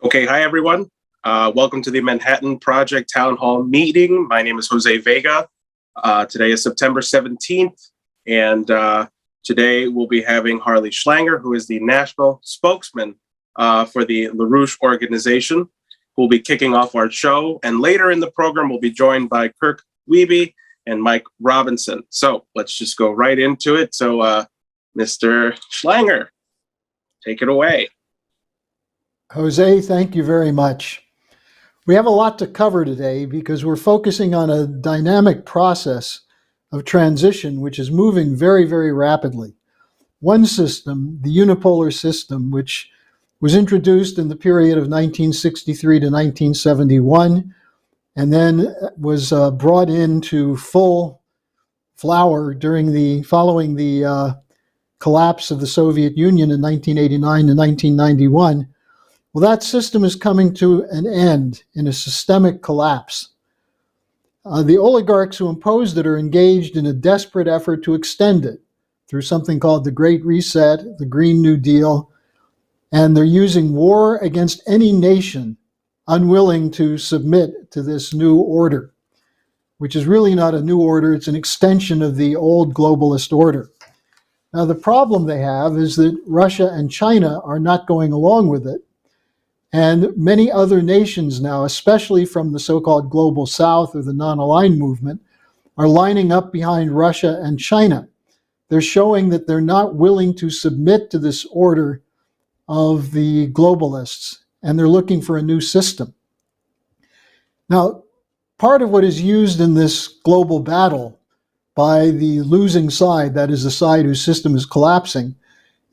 Okay, hi everyone. Welcome to the Manhattan Project Town Hall meeting. My name is Jose Vega. Today is September 17th, and today we'll be having Harley Schlanger, who is the national spokesman for the LaRouche organization, who will be kicking off our show. And later in the program, we'll be joined by Kirk Wiebe and Mike Robinson. So let's just go right into it. So Mr. Schlanger, take it away. Jose, thank you very much. We have a lot to cover today because we're focusing on a dynamic process of transition which is moving very, very rapidly. One system, the unipolar system, which was introduced in the period of 1963 to 1971, and then was brought into full flower following the collapse of the Soviet Union in 1989 to 1991. Well, that system is coming to an end in a systemic collapse. The oligarchs who imposed it are engaged in a desperate effort to extend it through something called the Great Reset, the Green New Deal, and they're using war against any nation unwilling to submit to this new order, which is really not a new order, it's an extension of the old globalist order. Now, the problem they have is that Russia and China are not going along with it. And many other nations now, especially from the so-called global south or the non-aligned movement, are lining up behind Russia and China. They're showing that they're not willing to submit to this order of the globalists, and they're looking for a new system. Now, part of what is used in this global battle by the losing side, that is the side whose system is collapsing,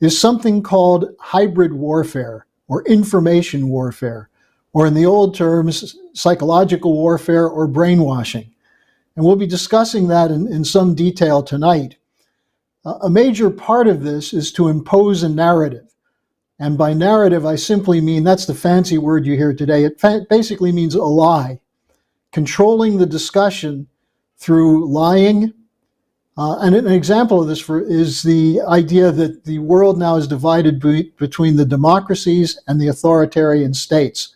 is something called hybrid warfare, or information warfare, or in the old terms, psychological warfare or brainwashing. And we'll be discussing that in some detail tonight. A major part of this is to impose a narrative. And by narrative, I simply mean, that's the fancy word you hear today, it basically means a lie. Controlling the discussion through lying. And an example of this is the idea that the world now is divided between the democracies and the authoritarian states.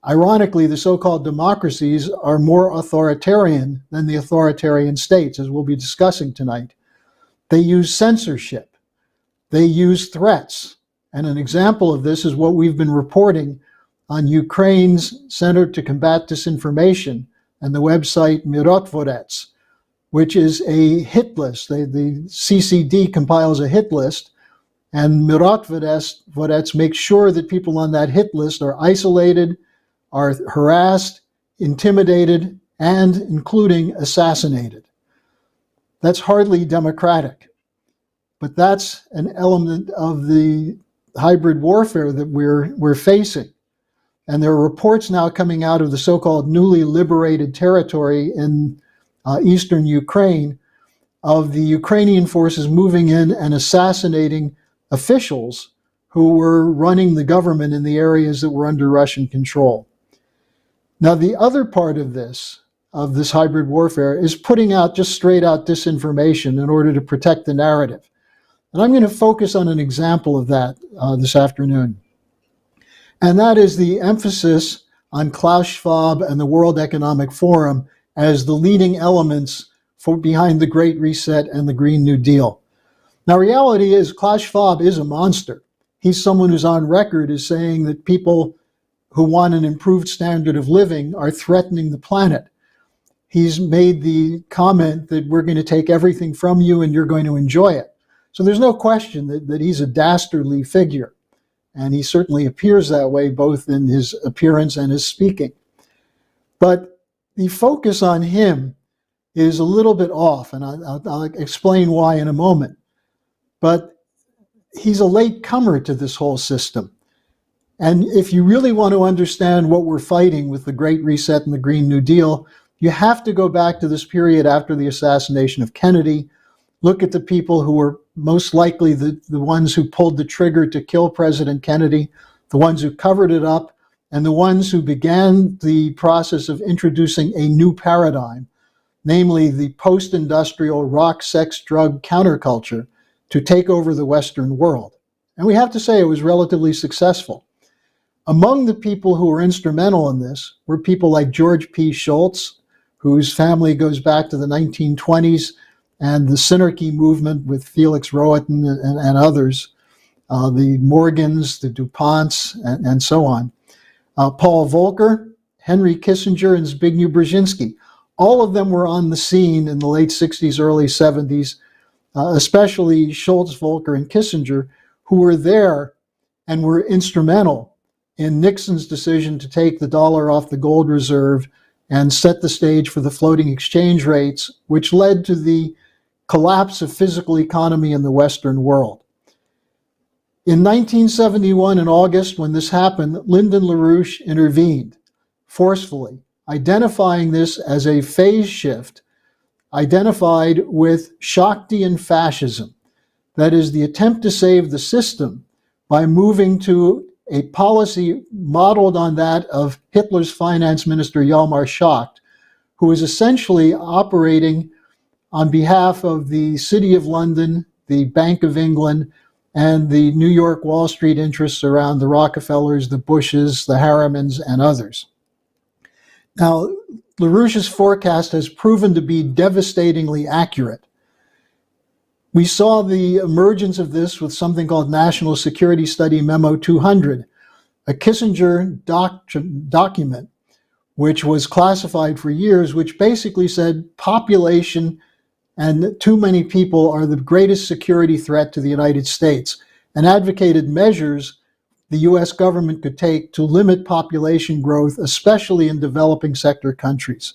Ironically, the so-called democracies are more authoritarian than the authoritarian states, as we'll be discussing tonight. They use censorship. They use threats. And an example of this is what we've been reporting on Ukraine's Center to Combat Disinformation and the website Mirotvorets, which is a hit list. The CCD compiles a hit list, and Mirotvorets makes sure that people on that hit list are isolated, are harassed, intimidated, and including assassinated. That's hardly democratic, but that's an element of the hybrid warfare that we're facing. And there are reports now coming out of the so-called newly liberated territory in eastern Ukraine, of the Ukrainian forces moving in and assassinating officials who were running the government in the areas that were under Russian control. Now, the other part of this hybrid warfare is putting out just straight out disinformation in order to protect the narrative. And I'm going to focus on an example of that this afternoon. And that is the emphasis on Klaus Schwab and the World Economic Forum as the leading elements behind the Great Reset and the Green New Deal. Now, reality is Klaus Schwab is a monster. He's someone who's on record as saying that people who want an improved standard of living are threatening the planet. He's made the comment that we're going to take everything from you and you're going to enjoy it. So there's no question that he's a dastardly figure. And he certainly appears that way, both in his appearance and his speaking. But the focus on him is a little bit off, and I'll explain why in a moment. But he's a late comer to this whole system. And if you really want to understand what we're fighting with the Great Reset and the Green New Deal, you have to go back to this period after the assassination of Kennedy, look at the people who were most likely the ones who pulled the trigger to kill President Kennedy, the ones who covered it up, and the ones who began the process of introducing a new paradigm, namely the post-industrial rock, sex, drug counterculture, to take over the Western world. And we have to say it was relatively successful. Among the people who were instrumental in this were people like George P. Shultz, whose family goes back to the 1920s, and the Synarchy movement with Felix Rohatyn and others, the Morgans, the DuPonts, and so on. Paul Volcker, Henry Kissinger, and Zbigniew Brzezinski. All of them were on the scene in the late 60s, early 70s, especially Shultz, Volcker, and Kissinger, who were there and were instrumental in Nixon's decision to take the dollar off the gold reserve and set the stage for the floating exchange rates, which led to the collapse of physical economy in the Western world. In 1971, in August, when this happened, Lyndon LaRouche intervened forcefully, identifying this as a phase shift identified with Shaktian fascism. That is, the attempt to save the system by moving to a policy modeled on that of Hitler's finance minister Hjalmar Schacht, who was essentially operating on behalf of the City of London, the Bank of England, and the New York Wall Street interests around the Rockefellers, the Bushes, the Harrimans, and others. Now, LaRouche's forecast has proven to be devastatingly accurate. We saw the emergence of this with something called National Security Study Memo 200, a Kissinger document, which was classified for years, which basically said population and too many people are the greatest security threat to the United States, and advocated measures the US government could take to limit population growth, especially in developing sector countries.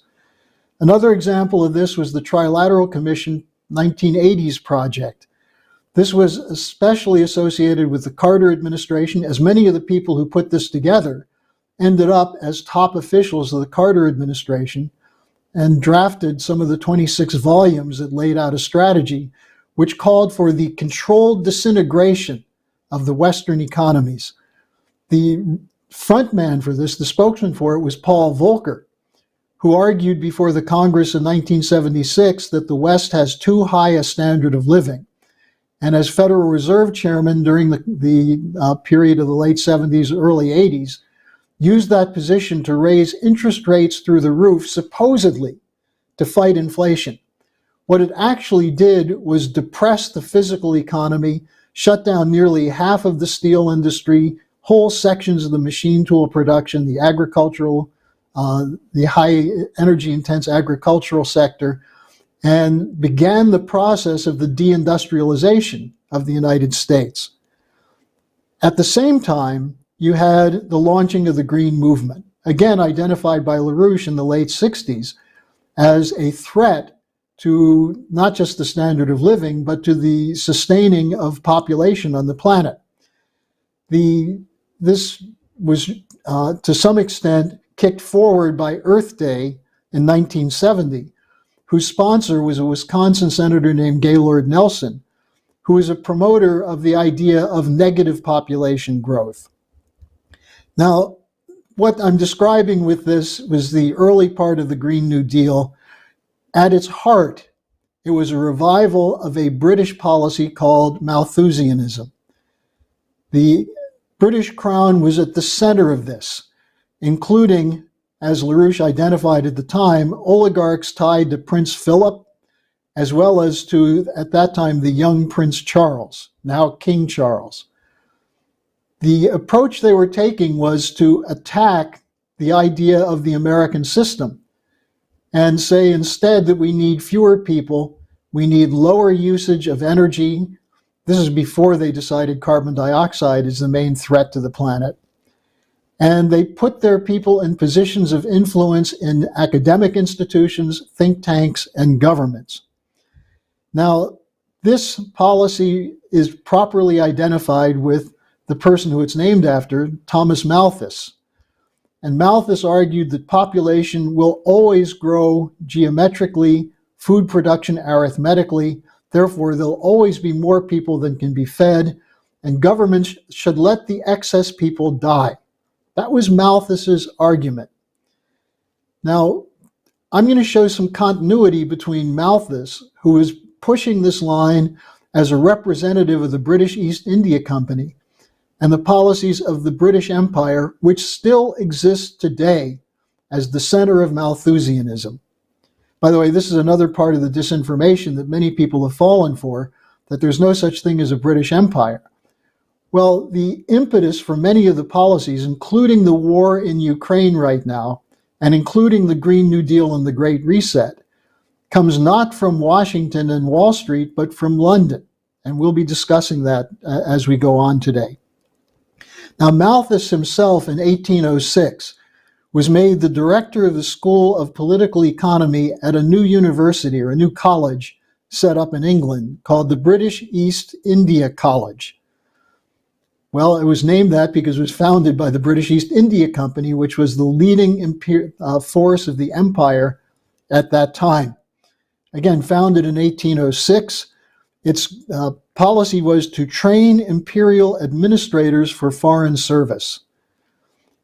Another example of this was the Trilateral Commission 1980s project. This was especially associated with the Carter administration, as many of the people who put this together ended up as top officials of the Carter administration and drafted some of the 26 volumes that laid out a strategy which called for the controlled disintegration of the Western economies. The frontman for this, the spokesman for it, was Paul Volcker, who argued before the Congress in 1976 that the West has too high a standard of living. And as Federal Reserve Chairman during the period of the late 70s, early 80s, used that position to raise interest rates through the roof, supposedly to fight inflation. What it actually did was depress the physical economy, shut down nearly half of the steel industry, whole sections of the machine tool production, the agricultural, the high energy intense agricultural sector, and began the process of the deindustrialization of the United States. At the same time, you had the launching of the Green Movement, again identified by LaRouche in the late 60s as a threat to not just the standard of living, but to the sustaining of population on the planet. This was, to some extent, kicked forward by Earth Day in 1970, whose sponsor was a Wisconsin senator named Gaylord Nelson, who was a promoter of the idea of negative population growth. Now, what I'm describing with this was the early part of the Green New Deal. At its heart, it was a revival of a British policy called Malthusianism. The British Crown was at the center of this, including, as LaRouche identified at the time, oligarchs tied to Prince Philip, as well as to, at that time, the young Prince Charles, now King Charles. The approach they were taking was to attack the idea of the American system and say instead that we need fewer people, we need lower usage of energy. This is before they decided carbon dioxide is the main threat to the planet. And they put their people in positions of influence in academic institutions, think tanks, and governments. Now, this policy is properly identified with the person who it's named after, Thomas Malthus. And Malthus argued that population will always grow geometrically, food production arithmetically, therefore there'll always be more people than can be fed, and governments should let the excess people die. That was Malthus's argument. Now, I'm going to show some continuity between Malthus, who is pushing this line as a representative of the British East India Company, and the policies of the British Empire, which still exists today as the center of Malthusianism. By the way, this is another part of the disinformation that many people have fallen for, that there's no such thing as a British Empire. Well, the impetus for many of the policies, including the war in Ukraine right now, and including the Green New Deal and the Great Reset, comes not from Washington and Wall Street, but from London. And we'll be discussing that as we go on today. Now, Malthus himself in 1806 was made the director of the School of Political Economy at a new university or a new college set up in England called the British East India College. Well, it was named that because it was founded by the British East India Company, which was the leading force of the empire at that time. Again, founded in 1806, its policy was to train imperial administrators for foreign service.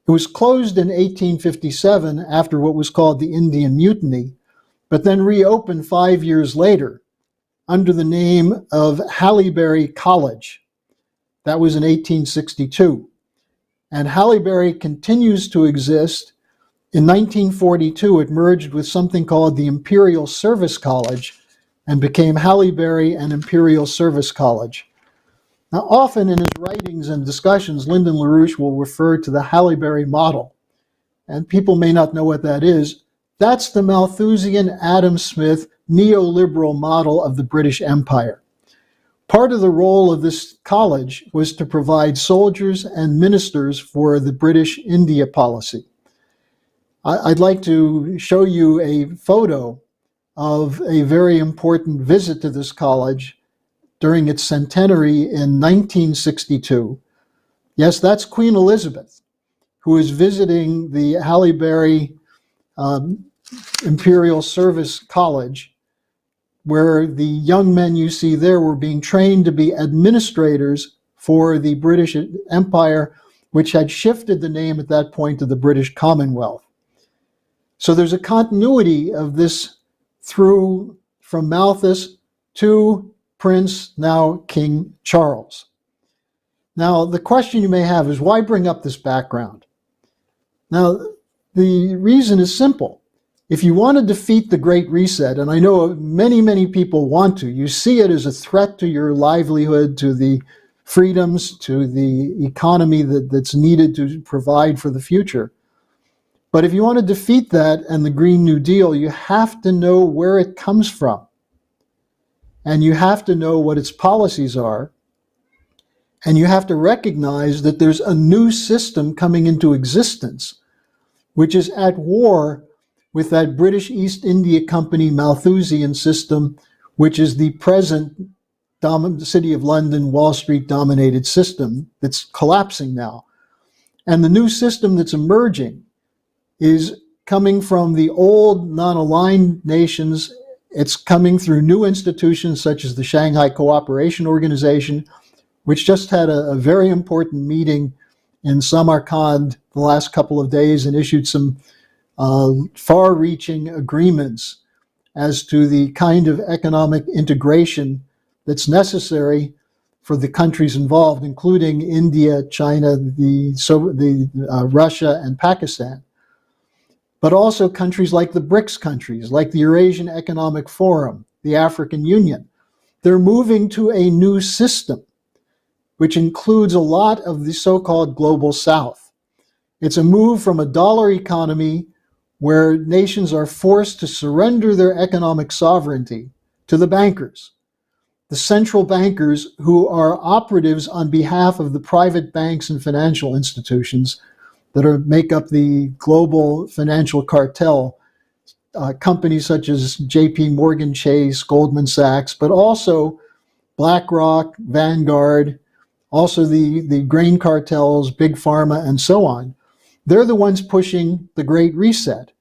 It was closed in 1857 after what was called the Indian Mutiny, but then reopened 5 years later under the name of Haileybury College. That was in 1862. And Haileybury continues to exist. In 1942, it merged with something called the Imperial Service College and became Haileybury and Imperial Service College. Now, often in his writings and discussions, Lyndon LaRouche will refer to the Haileybury model. And people may not know what that is. That's the Malthusian Adam Smith neoliberal model of the British Empire. Part of the role of this college was to provide soldiers and ministers for the British India policy. I'd like to show you a photo of a very important visit to this college during its centenary in 1962. Yes, that's Queen Elizabeth, who is visiting the Haileybury Imperial Service College, where the young men you see there were being trained to be administrators for the British Empire, which had shifted the name at that point to the British Commonwealth. So there's a continuity of this through from Malthus to Prince, now King Charles. Now, the question you may have is, why bring up this background? Now, the reason is simple. If you want to defeat the Great Reset, and I know many, many people want to, you see it as a threat to your livelihood, to the freedoms, to the economy that's needed to provide for the future. But if you want to defeat that and the Green New Deal, you have to know where it comes from. And you have to know what its policies are. And you have to recognize that there's a new system coming into existence, which is at war with that British East India Company Malthusian system, which is the present City of London, Wall Street dominated system that's collapsing now. And the new system that's emerging is coming from the old non-aligned nations. It's coming through new institutions such as the Shanghai Cooperation Organization, which just had a very important meeting in Samarkand the last couple of days and issued some far-reaching agreements as to the kind of economic integration that's necessary for the countries involved, including India, China, Russia, and Pakistan. But also countries like the BRICS countries, like the Eurasian Economic Forum, the African Union. They're moving to a new system, which includes a lot of the so-called global South. It's a move from a dollar economy where nations are forced to surrender their economic sovereignty to the bankers, the central bankers who are operatives on behalf of the private banks and financial institutions that make up the global financial cartel, companies such as JP Morgan Chase, Goldman Sachs, but also BlackRock, Vanguard, also the grain cartels, Big Pharma, and so on. They're the ones pushing the Great Reset.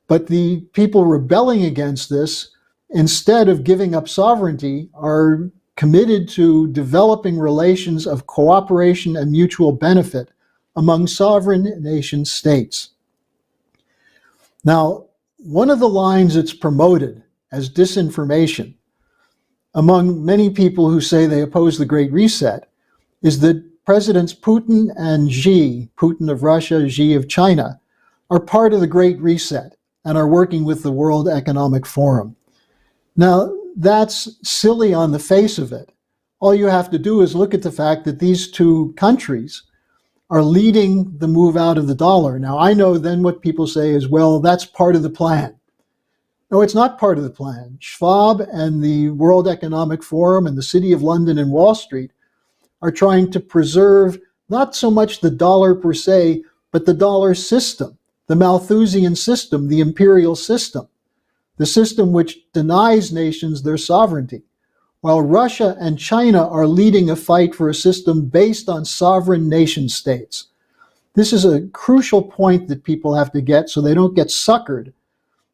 But the people rebelling against this, instead of giving up sovereignty, are committed to developing relations of cooperation and mutual benefit among sovereign nation states. Now, one of the lines that's promoted as disinformation among many people who say they oppose the Great Reset is that Presidents Putin and Xi, Putin of Russia, Xi of China, are part of the Great Reset and are working with the World Economic Forum. Now, that's silly on the face of it. All you have to do is look at the fact that these two countries are leading the move out of the dollar. Now, I know then what people say is, well, that's part of the plan. No, it's not part of the plan. Schwab and the World Economic Forum and the City of London and Wall Street are trying to preserve not so much the dollar per se, but the dollar system, the Malthusian system, the imperial system, the system which denies nations their sovereignty, while Russia and China are leading a fight for a system based on sovereign nation states. This is a crucial point that people have to get so they don't get suckered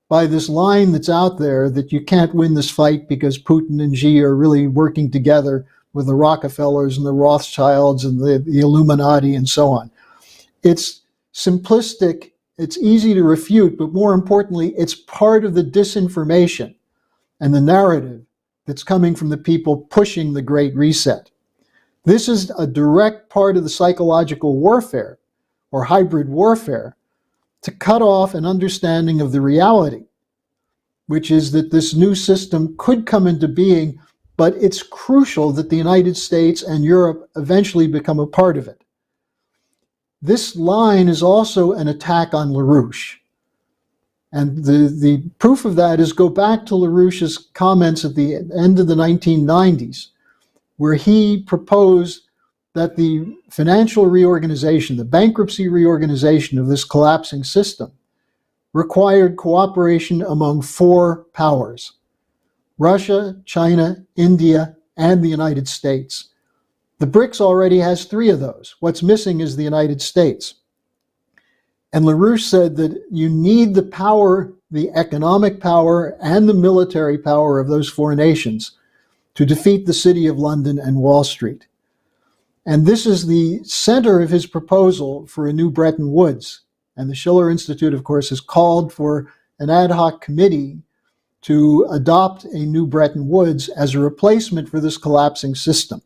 by this line that's out there that you can't win this fight because Putin and Xi are really working together with the Rockefellers and the Rothschilds and the Illuminati and so on. It's simplistic, it's easy to refute, but more importantly, it's part of the disinformation and the narrative that's coming from the people pushing the Great Reset. This is a direct part of the psychological warfare or hybrid warfare to cut off an understanding of the reality, which is that this new system could come into being, but it's crucial that the United States and Europe eventually become a part of it. This line is also an attack on LaRouche. And the proof of that is go back to LaRouche's comments at the end of the 1990s, where he proposed that the financial reorganization, the bankruptcy reorganization of this collapsing system required cooperation among four powers: Russia, China, India, and the United States. The BRICS already has three of those. What's missing is the United States. And LaRouche said that you need the power, the economic power, and the military power of those four nations to defeat the City of London and Wall Street. And this is the center of his proposal for a new Bretton Woods. And the Schiller Institute, of course, has called for an ad hoc committee to adopt a new Bretton Woods as a replacement for this collapsing system.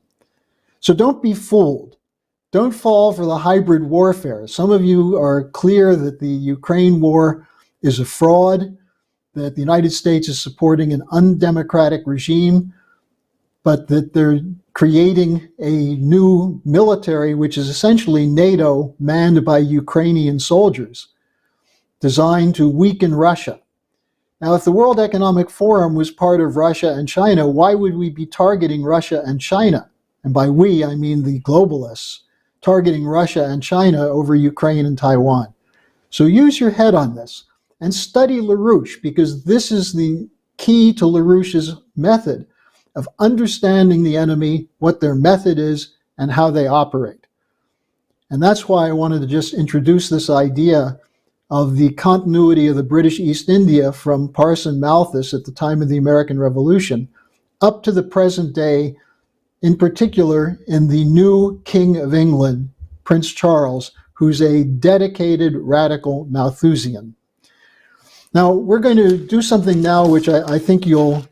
So don't be fooled. Don't fall for the hybrid warfare. Some of you are clear that the Ukraine war is a fraud, that the United States is supporting an undemocratic regime, but that they're creating a new military, which is essentially NATO manned by Ukrainian soldiers, designed to weaken Russia. Now, if the World Economic Forum was part of Russia and China, why would we be targeting Russia and China? And by we, I mean the globalists, targeting Russia and China over Ukraine and Taiwan. So use your head on this and study LaRouche, because this is the key to LaRouche's method of understanding the enemy, what their method is, and how they operate. And that's why I wanted to just introduce this idea of the continuity of the British East India from Parson Malthus at the time of the American Revolution up to the present day, in particular in the new King of England, Prince Charles, who's a dedicated radical Malthusian. Now, we're going to do something now which I think you'll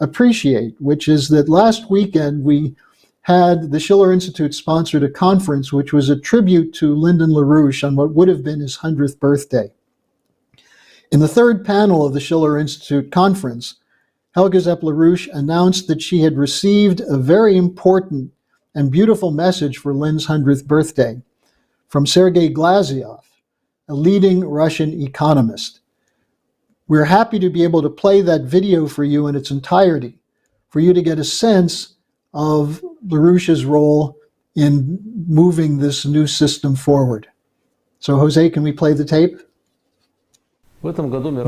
appreciate, which is that last weekend we had the Schiller Institute sponsored a conference which was a tribute to Lyndon LaRouche on what would have been his 100th birthday. In the third panel of the Schiller Institute conference, Helga Zepp-LaRouche announced that she had received a very important and beautiful message for Lynn's 100th birthday from Sergei Glaziev, a leading Russian economist. We're happy to be able to play that video for you in its entirety, for you to get a sense of LaRouche's role in moving this new system forward. So, Jose, can we play the tape?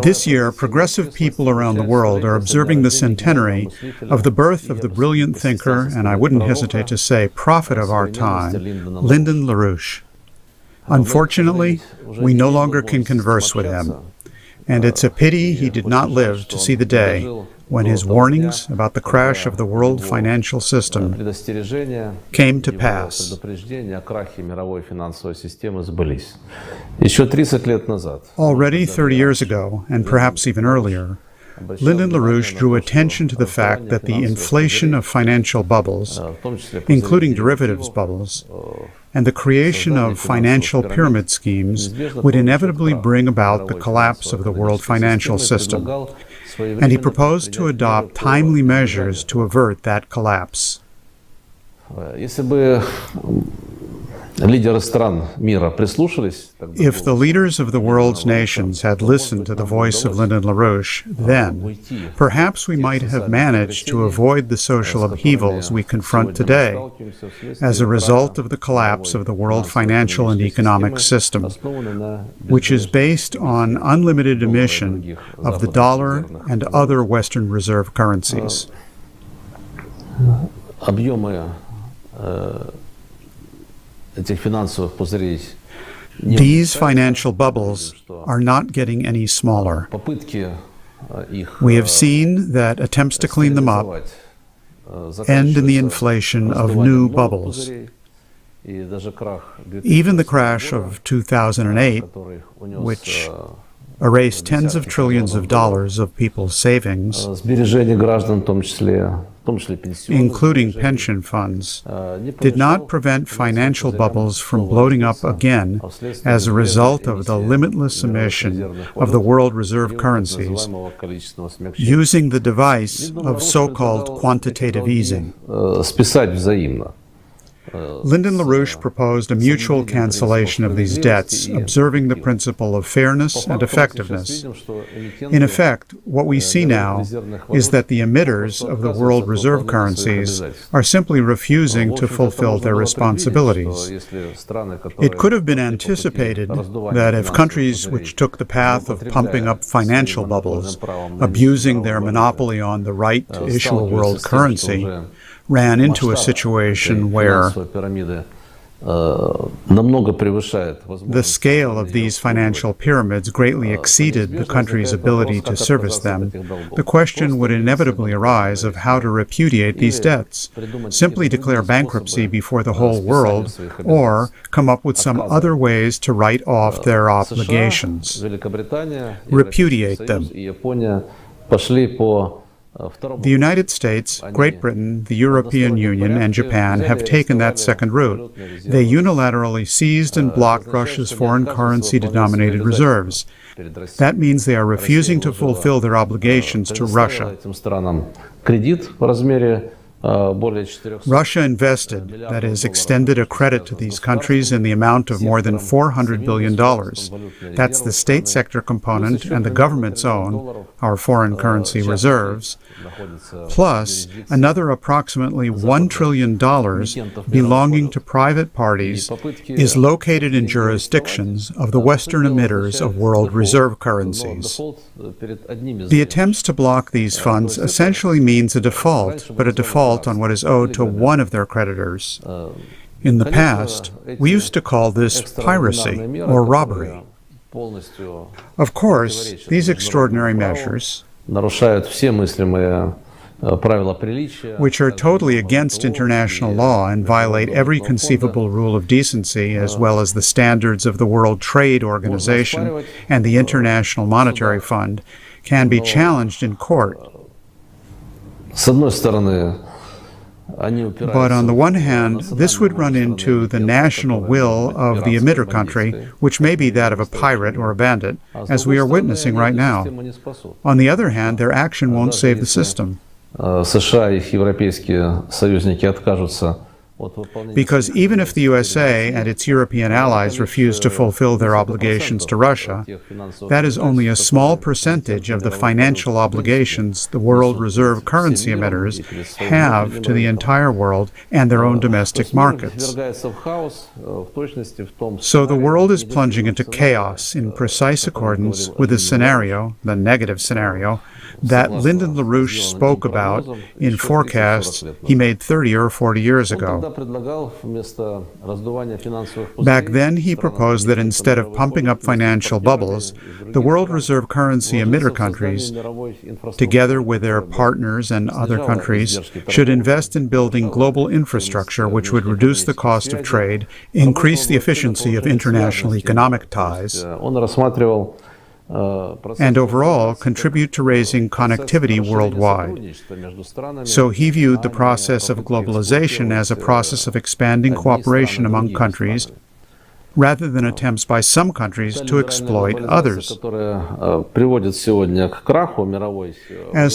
This year, progressive people around the world are observing the centenary of the birth of the brilliant thinker, and I wouldn't hesitate to say prophet of our time, Lyndon LaRouche. Unfortunately, we no longer can converse with him, and it's a pity he did not live to see the day when his warnings about the crash of the world financial system came to pass. Already 30 years ago, and perhaps even earlier, Lyndon LaRouche drew attention to the fact that the inflation of financial bubbles, including derivatives bubbles, and the creation of financial pyramid schemes would inevitably bring about the collapse of the world financial system, and he proposed to adopt timely measures to avert that collapse. If the leaders of the world's nations had listened to the voice of Lyndon LaRouche, then perhaps we might have managed to avoid the social upheavals we confront today as a result of the collapse of the world financial and economic system, which is based on unlimited emission of the dollar and other Western reserve currencies. These financial bubbles are not getting any smaller. We have seen that attempts to clean them up end in the inflation of new bubbles. Even the crash of 2008, which erased tens of trillions of dollars of people's savings, including pension funds, did not prevent financial bubbles from bloating up again as a result of the limitless emission of the world reserve currencies using the device of so-called quantitative easing. Lyndon LaRouche proposed a mutual cancellation of these debts, observing the principle of fairness and effectiveness. In effect, what we see now is that the emitters of the world reserve currencies are simply refusing to fulfill their responsibilities. It could have been anticipated that if countries which took the path of pumping up financial bubbles, abusing their monopoly on the right to issue a world currency, ran into a situation where the scale of these financial pyramids greatly exceeded the country's ability to service them, the question would inevitably arise of how to repudiate these debts, simply declare bankruptcy before the whole world, or come up with some other ways to write off their obligations, repudiate them. The United States, Great Britain, the European Union, and Japan have taken that second route. They unilaterally seized and blocked Russia's foreign currency-denominated reserves. That means they are refusing to fulfill their obligations to Russia. Russia invested, that is, extended a credit to these countries in the amount of more than $400 billion. That's the state sector component and the government's own, our foreign currency reserves, plus another approximately $1 trillion belonging to private parties is located in jurisdictions of the Western emitters of world reserve currencies. The attempts to block these funds essentially means a default, but a default on what is owed to one of their creditors. In the past, we used to call this piracy or robbery. Of course, these extraordinary measures, which are totally against international law and violate every conceivable rule of decency, as well as the standards of the World Trade Organization and the International Monetary Fund, can be challenged in court. But on the one hand, this would run into the national will of the emitter country, which may be that of a pirate or a bandit, as we are witnessing right now. On the other hand, their action won't save the system. Because even if the USA and its European allies refuse to fulfill their obligations to Russia, that is only a small percentage of the financial obligations the world reserve currency emitters have to the entire world and their own domestic markets. So the world is plunging into chaos in precise accordance with the scenario, the negative scenario, that Lyndon LaRouche spoke about in forecasts he made 30 or 40 years ago. Back then, he proposed that instead of pumping up financial bubbles, the world reserve currency emitter countries, together with their partners and other countries, should invest in building global infrastructure which would reduce the cost of trade, increase the efficiency of international economic ties, and overall contribute to raising connectivity worldwide. So he viewed the process of globalization as a process of expanding cooperation among countries, rather than attempts by some countries to exploit others. As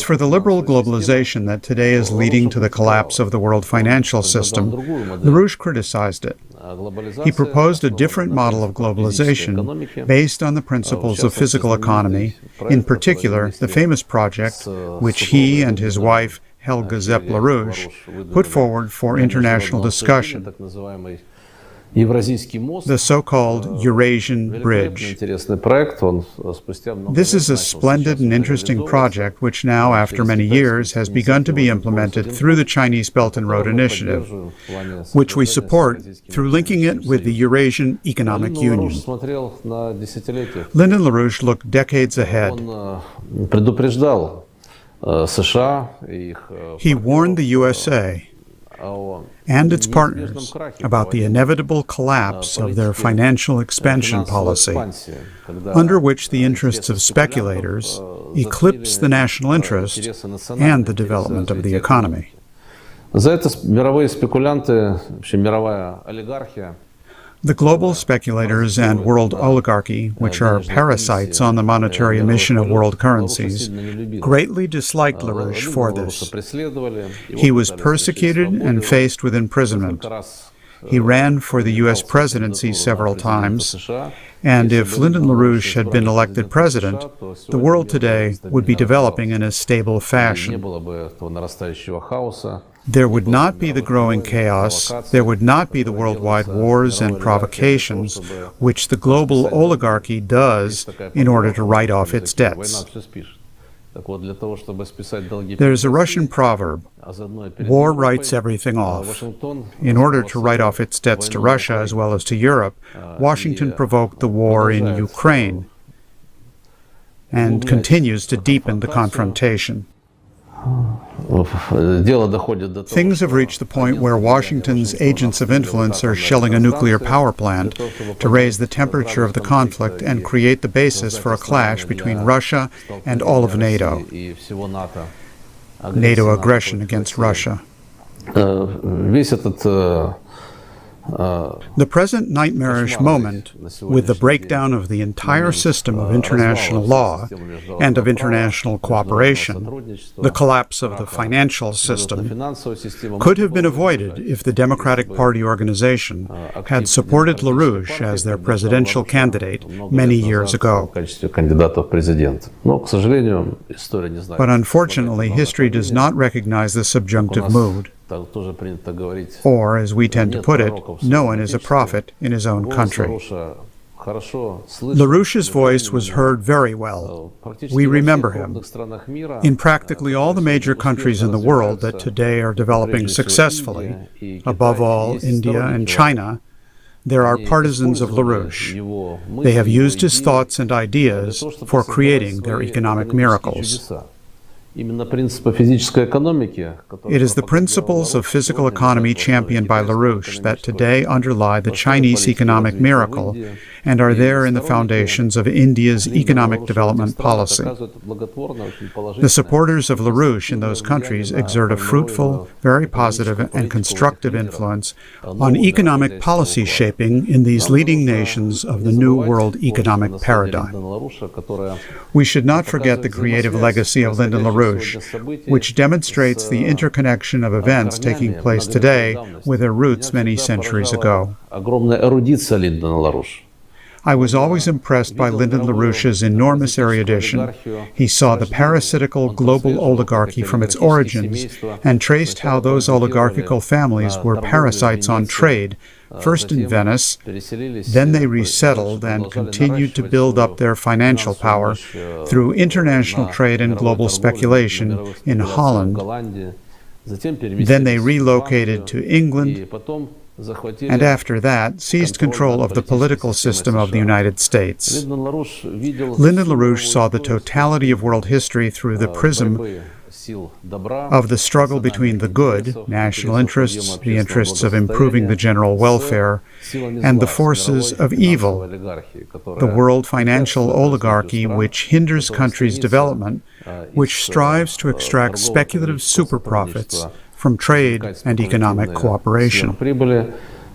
for the liberal globalization that today is leading to the collapse of the world financial system, LaRouche criticized it. He proposed a different model of globalization based on the principles of physical economy, in particular the famous project which he and his wife Helga Zepp LaRouche put forward for international discussion, the so-called Eurasian Bridge. This is a splendid and interesting project which now, after many years, has begun to be implemented through the Chinese Belt and Road Initiative, which we support through linking it with the Eurasian Economic Union. Lyndon LaRouche looked decades ahead. He warned the USA and its partners about the inevitable collapse of their financial expansion policy, under which the interests of speculators eclipse the national interest and the development of the economy. The global speculators and world oligarchy, which are parasites on the monetary emission of world currencies, greatly disliked LaRouche for this. He was persecuted and faced with imprisonment. He ran for the U.S. presidency several times, and if Lyndon LaRouche had been elected president, the world today would be developing in a stable fashion. There would not be the growing chaos, there would not be the worldwide wars and provocations which the global oligarchy does in order to write off its debts. There's a Russian proverb, war writes everything off. In order to write off its debts to Russia as well as to Europe, Washington provoked the war in Ukraine and continues to deepen the confrontation. Things have reached the point where Washington's agents of influence are shelling a nuclear power plant to raise the temperature of the conflict and create the basis for a clash between Russia and all of NATO. NATO aggression against Russia. The present nightmarish moment, with the breakdown of the entire system of international law and of international cooperation, the collapse of the financial system, could have been avoided if the Democratic Party organization had supported LaRouche as their presidential candidate many years ago. But unfortunately, history does not recognize the subjunctive mood. Or, as we tend to put it, no one is a prophet in his own country. LaRouche's voice was heard very well. We remember him. In practically all the major countries in the world that today are developing successfully, above all India and China, there are partisans of LaRouche. They have used his thoughts and ideas for creating their economic miracles. It is the principles of physical economy championed by LaRouche that today underlie the Chinese economic miracle and are there in the foundations of India's economic development policy. The supporters of LaRouche in those countries exert a fruitful, very positive and constructive influence on economic policy shaping in these leading nations of the New World economic paradigm. We should not forget the creative legacy of Lyndon LaRouche, which demonstrates the interconnection of events taking place today with their roots many centuries ago. I was always impressed by Lyndon LaRouche's enormous erudition. He saw the parasitical global oligarchy from its origins and traced how those oligarchical families were parasites on trade, first in Venice, then they resettled and continued to build up their financial power through international trade and global speculation in Holland. Then they relocated to England, and after that seized control of the political system of the United States. Lyndon LaRouche saw the totality of world history through the prism of the struggle between the good, national interests, the interests of improving the general welfare, and the forces of evil, the world financial oligarchy which hinders countries' development, which strives to extract speculative super profits from trade and economic cooperation,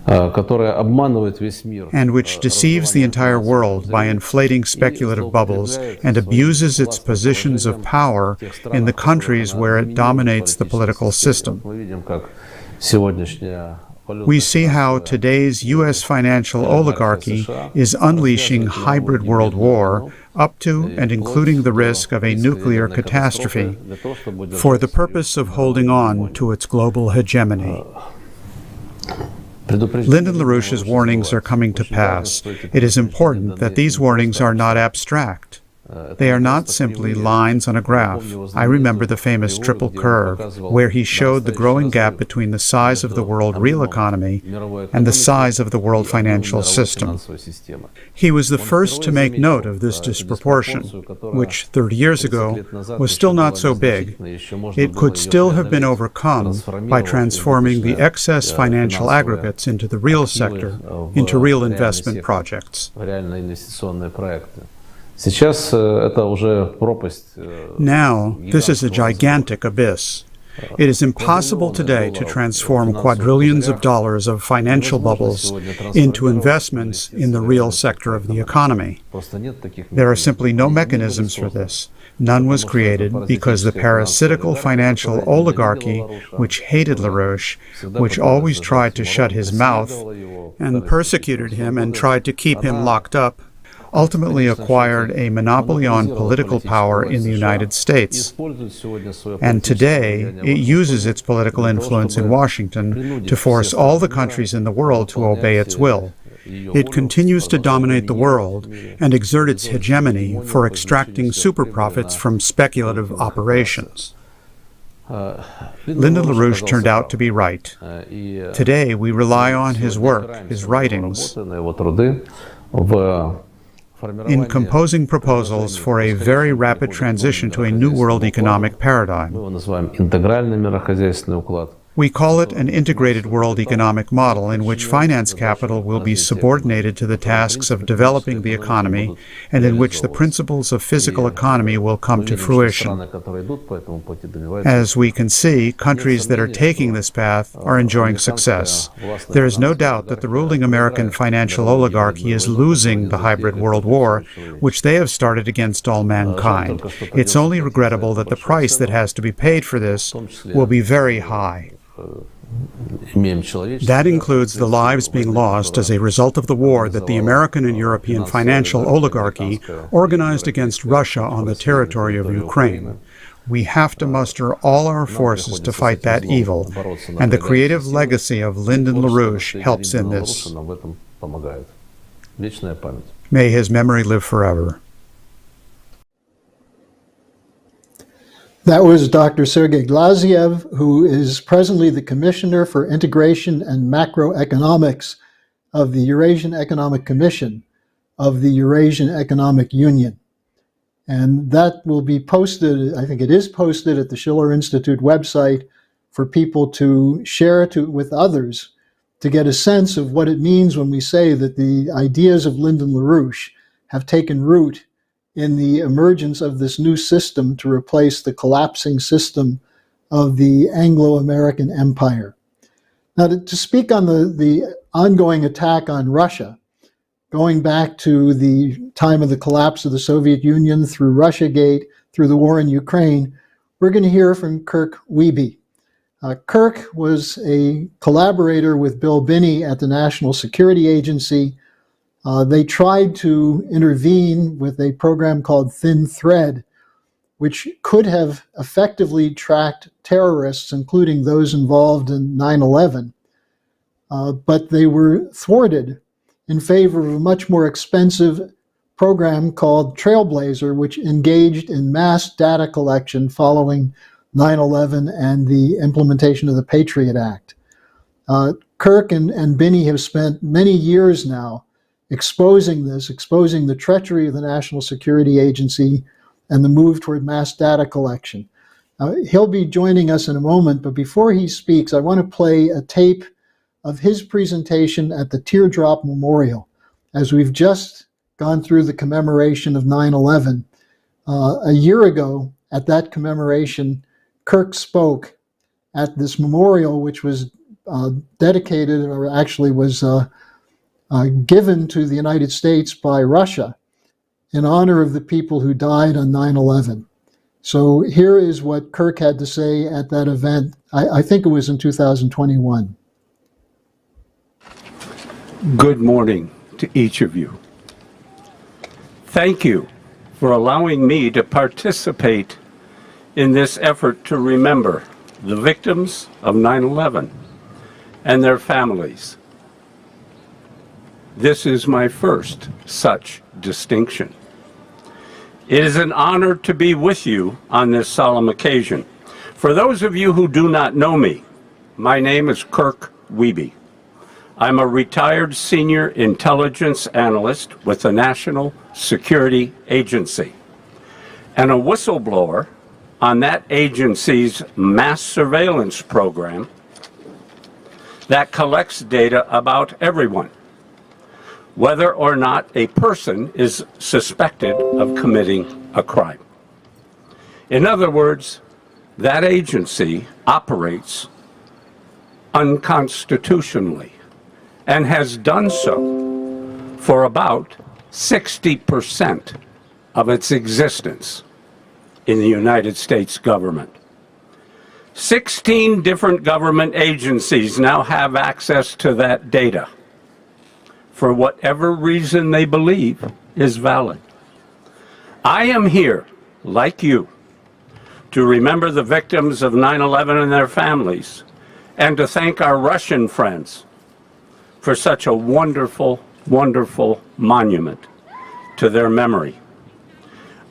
and which deceives the entire world by inflating speculative bubbles and abuses its positions of power in the countries where it dominates the political system. We see how today's U.S. financial oligarchy is unleashing hybrid world war up to and including the risk of a nuclear catastrophe for the purpose of holding on to its global hegemony. Lyndon LaRouche's warnings are coming to pass. It is important that these warnings are not abstract. They are not simply lines on a graph. I remember the famous triple curve, where he showed the growing gap between the size of the world real economy and the size of the world financial system. He was the first to make note of this disproportion, which 30 years ago was still not so big. It could still have been overcome by transforming the excess financial aggregates into the real sector, into real investment projects. Now, this is a gigantic abyss. It is impossible today to transform quadrillions of dollars of financial bubbles into investments in the real sector of the economy. There are simply no mechanisms for this. None was created because the parasitical financial oligarchy, which hated LaRouche, which always tried to shut his mouth and persecuted him and tried to keep him locked up, ultimately acquired a monopoly on political power in the United States. And today, it uses its political influence in Washington to force all the countries in the world to obey its will. It continues to dominate the world and exert its hegemony for extracting super profits from speculative operations. Lyndon LaRouche turned out to be right. Today, we rely on his work, his writings, in composing proposals for a very rapid transition to a new world economic paradigm. We call it an integrated world economic model in which finance capital will be subordinated to the tasks of developing the economy and in which the principles of physical economy will come to fruition. As we can see, countries that are taking this path are enjoying success. There is no doubt that the ruling American financial oligarchy is losing the hybrid world war, which they have started against all mankind. It's only regrettable that the price that has to be paid for this will be very high. That includes the lives being lost as a result of the war that the American and European financial oligarchy organized against Russia on the territory of Ukraine. We have to muster all our forces to fight that evil, and the creative legacy of Lyndon LaRouche helps in this. May his memory live forever. That was Dr. Sergei Glaziev, who is presently the Commissioner for Integration and Macroeconomics of the Eurasian Economic Commission of the Eurasian Economic Union. And that will be posted, I think it is posted at the Schiller Institute website for people to share with others to get a sense of what it means when we say that the ideas of Lyndon LaRouche have taken root in the emergence of this new system to replace the collapsing system of the Anglo-American Empire. Now, to speak on the ongoing attack on Russia, going back to the time of the collapse of the Soviet Union, through Russiagate, through the war in Ukraine, we're going to hear from Kirk Wiebe. Kirk was a collaborator with Bill Binney at the National Security Agency. They tried to intervene with a program called Thin Thread, which could have effectively tracked terrorists, including those involved in 9/11. But they were thwarted in favor of a much more expensive program called Trailblazer, which engaged in mass data collection following 9/11 and the implementation of the Patriot Act. Kirk and Binney have spent many years now exposing the treachery of the National Security Agency and the move toward mass data collection. He'll be joining us in a moment, but before he speaks, I want to play a tape of his presentation at the Teardrop Memorial. As we've just gone through the commemoration of 9/11, a year ago at that commemoration, Kirk spoke at this memorial, which was dedicated, or actually was given to the United States by Russia in honor of the people who died on 9/11. So here is what Kirk had to say at that event. I think it was in 2021. Good morning to each of you. Thank you for allowing me to participate in this effort to remember the victims of 9/11 and their families. This is my first such distinction. It is an honor to be with you on this solemn occasion. For those of you who do not know me, my name is Kirk Wiebe. I'm a retired senior intelligence analyst with the National Security Agency and a whistleblower on that agency's mass surveillance program that collects data about everyone, whether or not a person is suspected of committing a crime. In other words, that agency operates unconstitutionally and has done so for about 60% of its existence in the United States government. 16 different government agencies now have access to that data for whatever reason they believe is valid. I am here, like you, to remember the victims of 9/11 and their families, and to thank our Russian friends for such a wonderful, wonderful monument to their memory.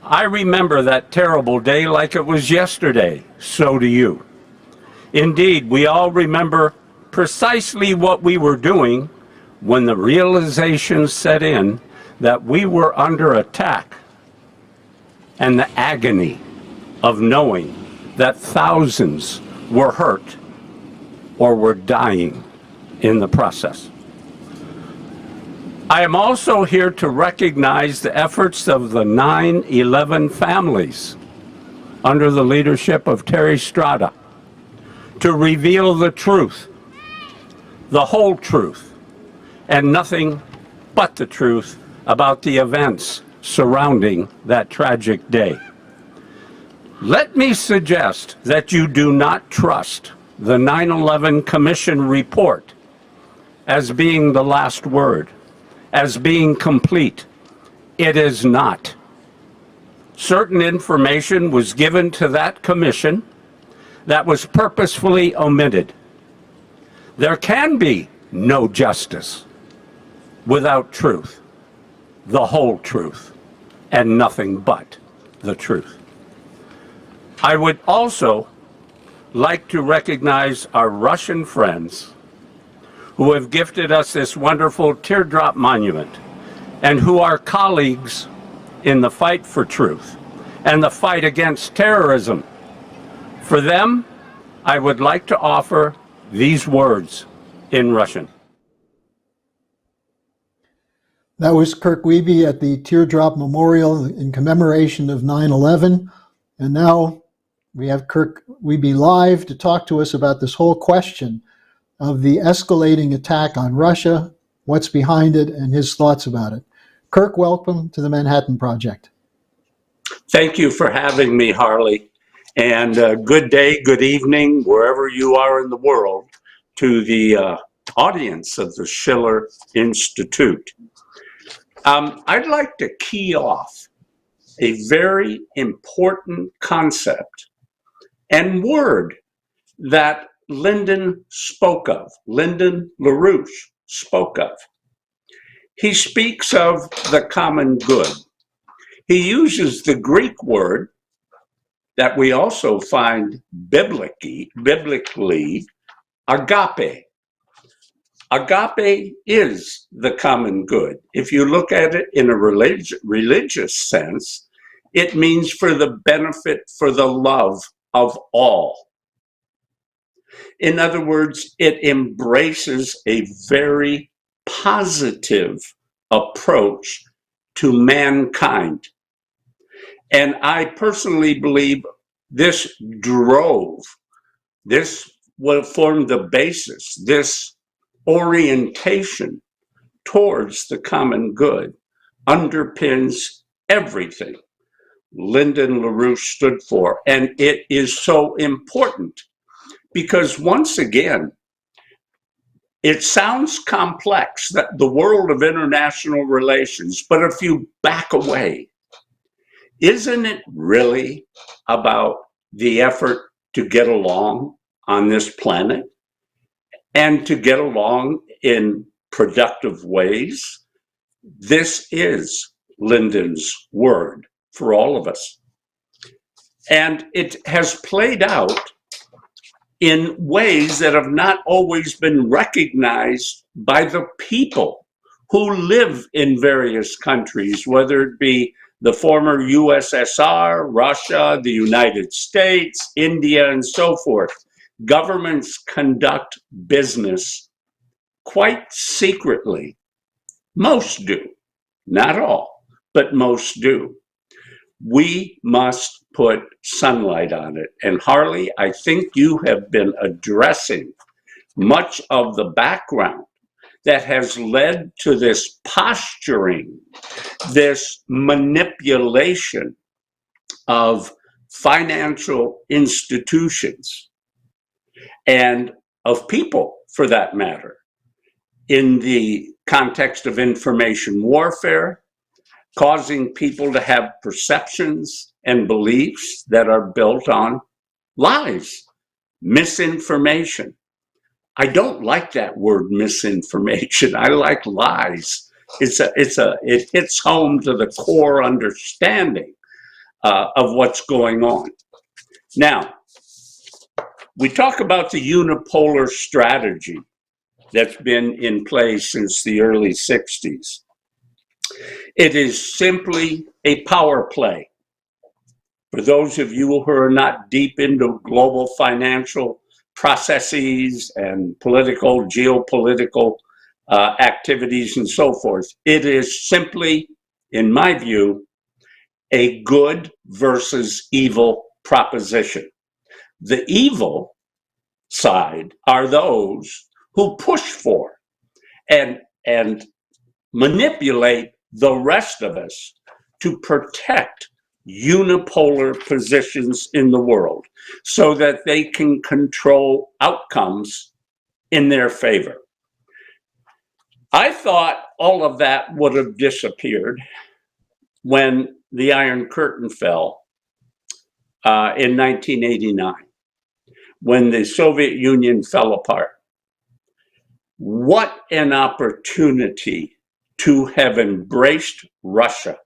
I remember that terrible day like it was yesterday. So do you. Indeed, we all remember precisely what we were doing when the realization set in that we were under attack, and the agony of knowing that thousands were hurt or were dying in the process. I am also here to recognize the efforts of the 9/11 families under the leadership of Terry Strada to reveal the truth, the whole truth, and nothing but the truth about the events surrounding that tragic day. Let me suggest that you do not trust the 9/11 Commission report as being the last word, as being complete. It is not. Certain information was given to that commission that was purposefully omitted. There can be no justice without truth, the whole truth, and nothing but the truth. I would also like to recognize our Russian friends who have gifted us this wonderful teardrop monument, and who are colleagues in the fight for truth and the fight against terrorism. For them, I would like to offer these words in Russian. That was Kirk Wiebe at the Teardrop Memorial in commemoration of 9/11. And now we have Kirk Wiebe live to talk to us about this whole question of the escalating attack on Russia, what's behind it, and his thoughts about it. Kirk, welcome to the Manhattan Project. Thank you for having me, Harley. And good day, good evening, wherever you are in the world, to the audience of the Schiller Institute. I'd like to key off a very important concept and word that Lyndon spoke of, Lyndon LaRouche spoke of. He speaks of the common good. He uses the Greek word that we also find biblically, agape. Agape is the common good. If you look at it in a religious sense, it means for the benefit, for the love of all. In other words, it embraces a very positive approach to mankind. And I personally believe this will form the basis, this orientation towards the common good underpins everything Lyndon LaRouche stood for. And it is so important because, once again, it sounds complex, that the world of international relations, but if you back away, isn't it really about the effort to get along on this planet and to get along in productive ways? This is Lyndon's word for all of us. And it has played out in ways that have not always been recognized by the people who live in various countries, whether it be the former USSR, Russia, the United States, India, and so forth. Governments conduct business quite secretly. Most do, not all, but most do. We must put sunlight on it. And Harley, I think you have been addressing much of the background that has led to this posturing, this manipulation of financial institutions and of people, for that matter, in the context of information warfare, causing people to have perceptions and beliefs that are built on lies, misinformation. I don't like that word misinformation. I like lies. It hits home to the core understanding of what's going on. Now, we talk about the unipolar strategy that's been in place since the early 60s. It is simply a power play. For those of you who are not deep into global financial processes and political, geopolitical activities and so forth, it is simply, in my view, a good versus evil proposition. The evil side are those who push for and manipulate the rest of us to protect unipolar positions in the world so that they can control outcomes in their favor. I thought all of that would have disappeared when the Iron Curtain fell in 1989, when the Soviet Union fell apart. What an opportunity to have embraced Russia,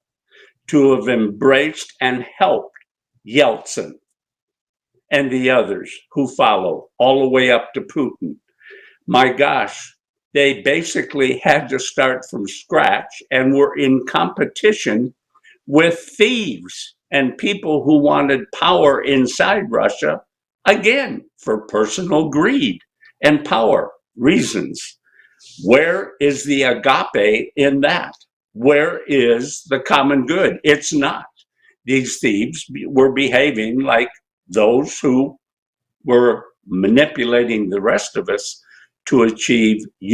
to have embraced and helped Yeltsin and the others who follow, all the way up to Putin. My gosh, they basically had to start from scratch and were in competition with thieves and people who wanted power inside Russia, again, for personal greed and power reasons. Where is the agape in that? Where is the common good? It's not. These thieves were behaving like those who were manipulating the rest of us to achieve a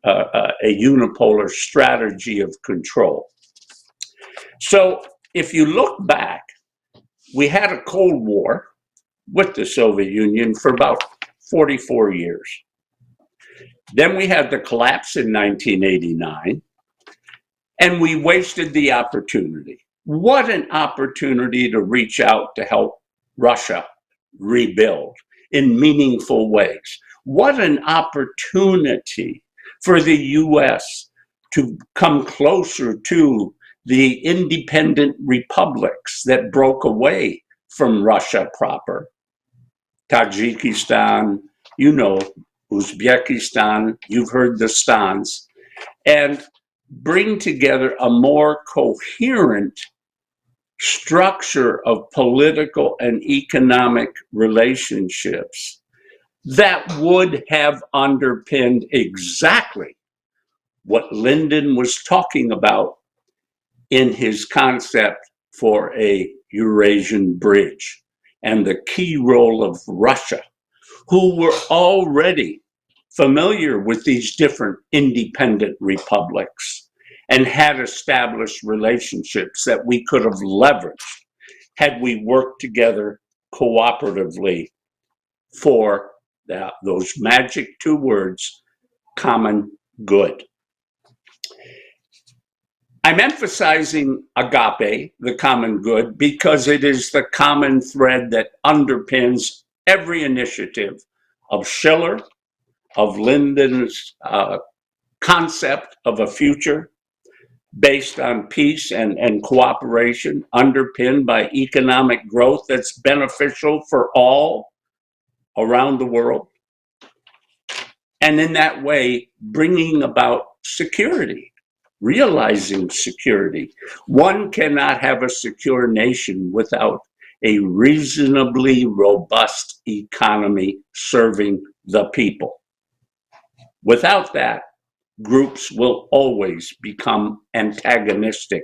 unipolar strategy of control. So if you look back, we had a Cold War with the Soviet Union for about 44 years. Then we had the collapse in 1989, and we wasted the opportunity. What an opportunity to reach out to help Russia rebuild in meaningful ways. What an opportunity for the US to come closer to the independent republics that broke away from Russia proper. Tajikistan, you know, Uzbekistan, you've heard the stans, and bring together a more coherent structure of political and economic relationships that would have underpinned exactly what Lyndon was talking about in his concept for a Eurasian bridge, and the key role of Russia, who were already familiar with these different independent republics and had established relationships that we could have leveraged had we worked together cooperatively for those magic two words, common good. I'm emphasizing agape, the common good, because it is the common thread that underpins every initiative of Schiller, of Lyndon's concept of a future based on peace and cooperation, underpinned by economic growth that's beneficial for all around the world. And in that way, bringing about security, realizing security. One cannot have a secure nation without a reasonably robust economy serving the people. Without that, groups will always become antagonistic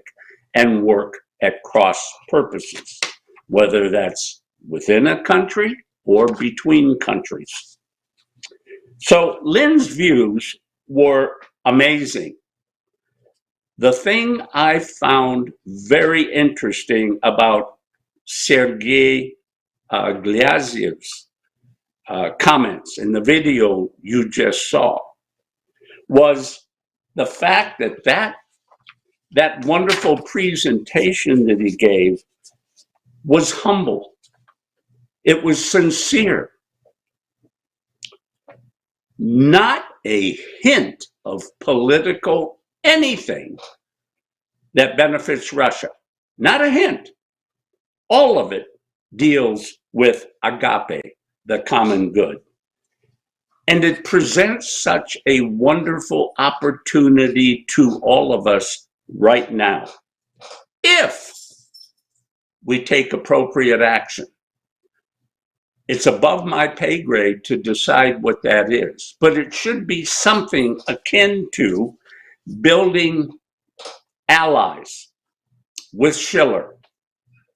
and work at cross purposes, whether that's within a country or between countries. So Lynn's views were amazing. The thing I found very interesting about Sergei Glaziev's comments in the video you just saw was the fact that that wonderful presentation that he gave was humble. It was sincere. Not a hint of political anything that benefits Russia. Not a hint. All of it deals with agape, the common good. And it presents such a wonderful opportunity to all of us right now, if we take appropriate action. It's above my pay grade to decide what that is, but it should be something akin to building allies with Schiller,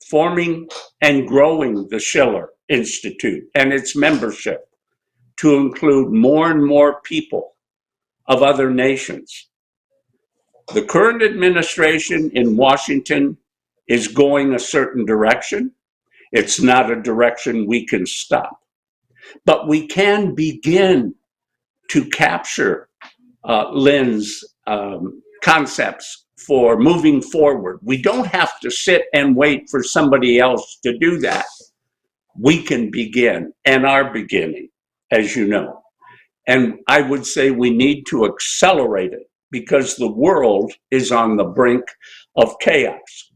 forming and growing the Schiller Institute and its membership to include more and more people of other nations. The current administration in Washington is going a certain direction. It's not a direction we can stop, but we can begin to capture Lynn's concepts for moving forward. We don't have to sit and wait for somebody else to do that. We can begin and are beginning, as you know. And I would say we need to accelerate it because the world is on the brink of chaos.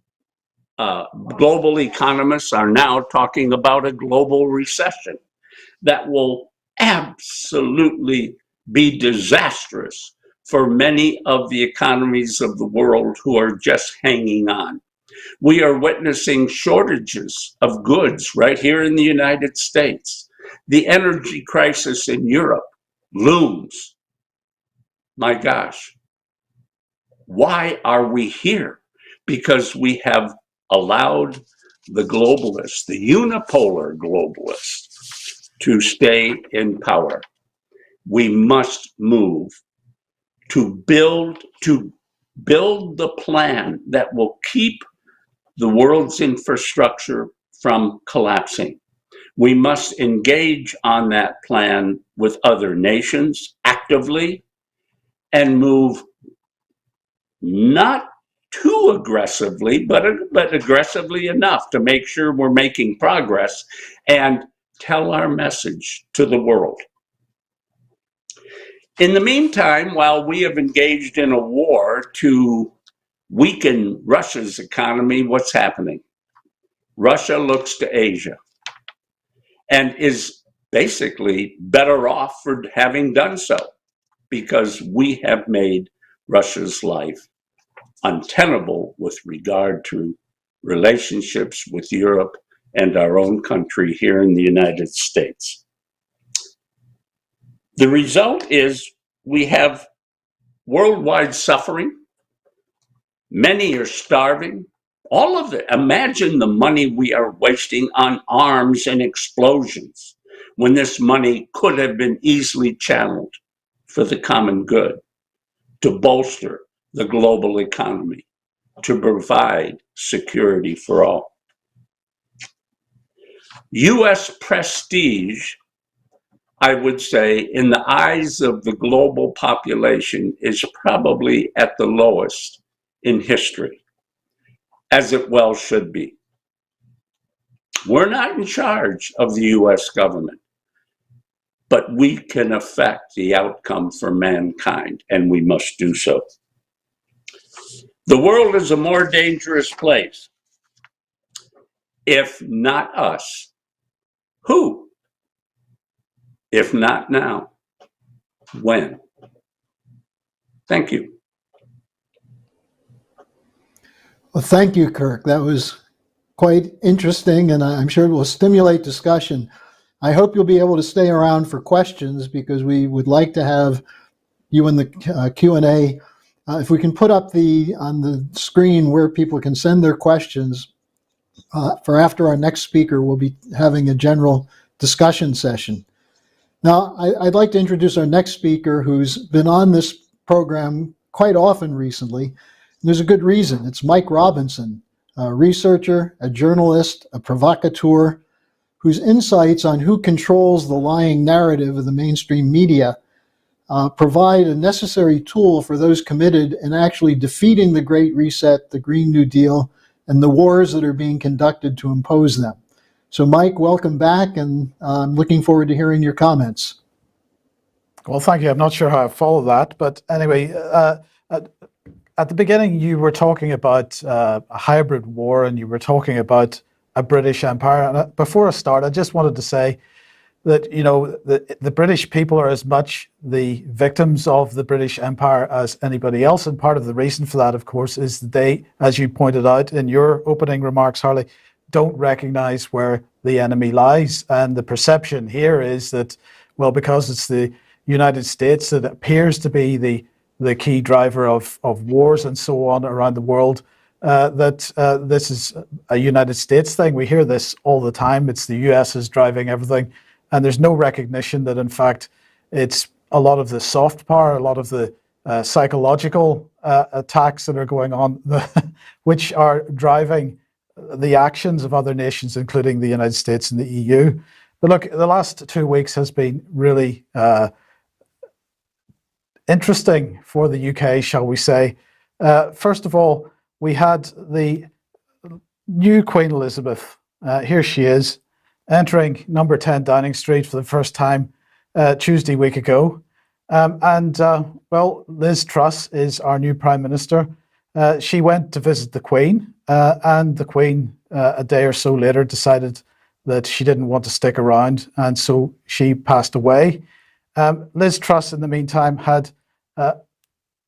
Global economists are now talking about a global recession that will absolutely be disastrous for many of the economies of the world who are just hanging on. We are witnessing shortages of goods right here in the United States. The energy crisis in Europe looms. My gosh, why are we here? Because we have allowed the globalists, the unipolar globalists, to stay in power. We must move to build the plan that will keep the world's infrastructure from collapsing. We must engage on that plan with other nations actively and move not too aggressively, but aggressively enough to make sure we're making progress and tell our message to the world. In the meantime, while we have engaged in a war to weaken Russia's economy, what's happening? Russia looks to Asia and is basically better off for having done so because we have made Russia's life untenable with regard to relationships with Europe and our own country here in the United States. The result is we have worldwide suffering. Many are starving. All of it. Imagine the money we are wasting on arms and explosions when this money could have been easily channeled for the common good, to bolster the global economy, to provide security for all. US prestige, I would say, in the eyes of the global population, is probably at the lowest in history, as it well should be. We're not in charge of the US government, but we can affect the outcome for mankind, and we must do so. The world is a more dangerous place. If not us, who? If not now, when? Thank you. Well, thank you, Kirk. That was quite interesting, and I'm sure it will stimulate discussion. I hope you'll be able to stay around for questions, because we would like to have you in the Q&A. If we can put up on the screen where people can send their questions, for after our next speaker, we'll be having a general discussion session. Now, I'd like to introduce our next speaker, who's been on this program quite often recently. And there's a good reason. It's Mike Robinson, a researcher, a journalist, a provocateur, whose insights on who controls the lying narrative of the mainstream media provide a necessary tool for those committed in actually defeating the Great Reset, the Green New Deal, and the wars that are being conducted to impose them. So, Mike, welcome back, and I'm looking forward to hearing your comments. Well, thank you. I'm not sure how I follow that, but anyway, at the beginning, you were talking about a hybrid war, and you were talking about a British Empire. And before I start, I just wanted to say that, you know, the British people are as much the victims of the British Empire as anybody else. And part of the reason for that, of course, is that they, as you pointed out in your opening remarks, Harley, don't recognize where the enemy lies. And the perception here is that, well, because it's the United States that appears to be the key driver of wars and so on around the world, that this is a United States thing. We hear this all the time. It's the US is driving everything. And there's no recognition that, in fact, it's a lot of the soft power, a lot of the psychological attacks that are going on, which are driving the actions of other nations, including the United States and the EU. But look, the last 2 weeks has been really interesting for the UK, shall we say. First of all, we had the new Queen Elizabeth. Here she is, entering number 10 Downing Street for the first time Tuesday week ago. Well, Liz Truss is our new Prime Minister. She went to visit the Queen, and the Queen, a day or so later, decided that she didn't want to stick around, and so she passed away. Liz Truss, in the meantime, had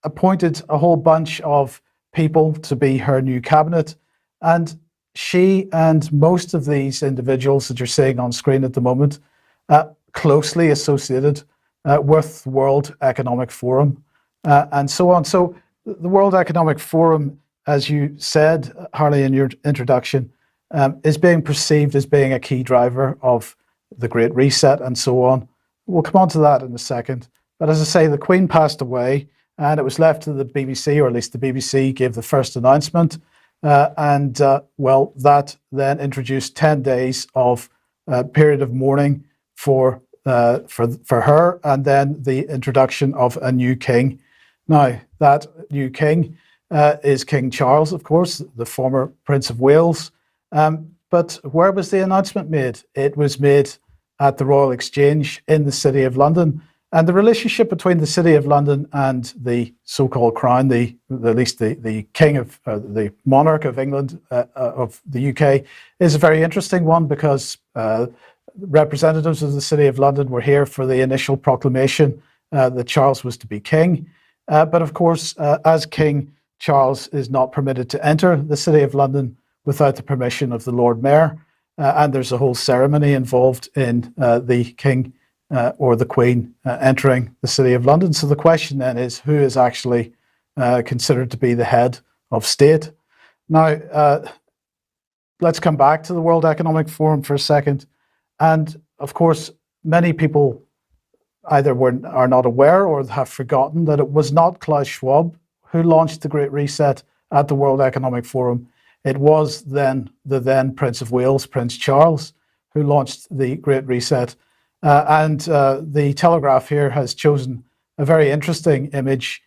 appointed a whole bunch of people to be her new cabinet, and she and most of these individuals that you're seeing on screen at the moment closely associated with the World Economic Forum and so on. So the World Economic Forum, as you said, Harley, in your introduction, is being perceived as being a key driver of the Great Reset and so on. We'll come on to that in a second. But as I say, the Queen passed away, and it was left to the BBC, or at least the BBC gave the first announcement. Well, that then introduced 10 days of period of mourning for her, and then the introduction of a new king. Now, that new king is King Charles, of course, the former Prince of Wales. But where was the announcement made? It was made at the Royal Exchange in the City of London. And the relationship between the City of London and the so-called Crown, at least the King of the Monarch of England, of the UK, is a very interesting one, because representatives of the City of London were here for the initial proclamation that Charles was to be king. But of course, as King, Charles is not permitted to enter the City of London without the permission of the Lord Mayor. And there's a whole ceremony involved in the King or the Queen entering the City of London. So the question then is, who is actually considered to be the head of state? Now, let's come back to the World Economic Forum for a second. And of course, many people either are not aware or have forgotten that it was not Klaus Schwab who launched the Great Reset at the World Economic Forum. It was then the then Prince of Wales, Prince Charles, who launched the Great Reset. And the Telegraph here has chosen a very interesting image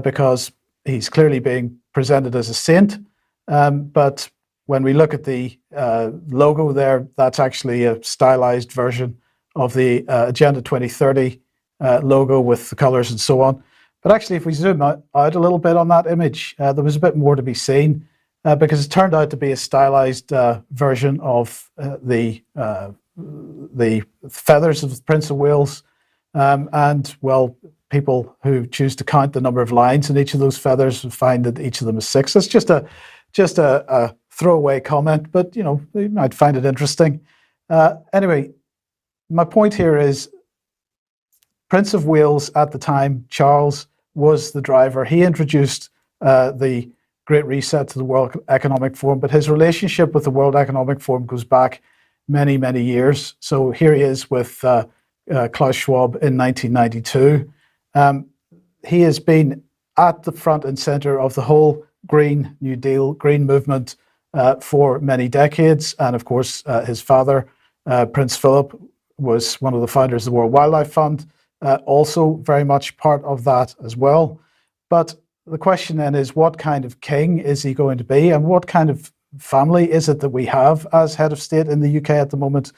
because he's clearly being presented as a saint. But when we look at the logo there, that's actually a stylized version of the Agenda 2030 logo with the colors and so on. But actually, if we zoom out a little bit on that image, there was a bit more to be seen because it turned out to be a stylized version of the feathers of the Prince of Wales. And, well, people who choose to count the number of lines in each of those feathers find that each of them is 6. It's just a throwaway comment, but, you know, you might find it interesting. Anyway, my point here is Prince of Wales at the time, Charles, was the driver. He introduced the Great Reset to the World Economic Forum, but his relationship with the World Economic Forum goes back many, many years. So here he is with Klaus Schwab in 1992. He has been at the front and center of the whole Green New Deal, Green movement for many decades. And of course, his father, Prince Philip, was one of the founders of the World Wildlife Fund, also very much part of that as well. But the question then is, what kind of king is he going to be, and what kind of family is it that we have as head of state in the UK at the moment?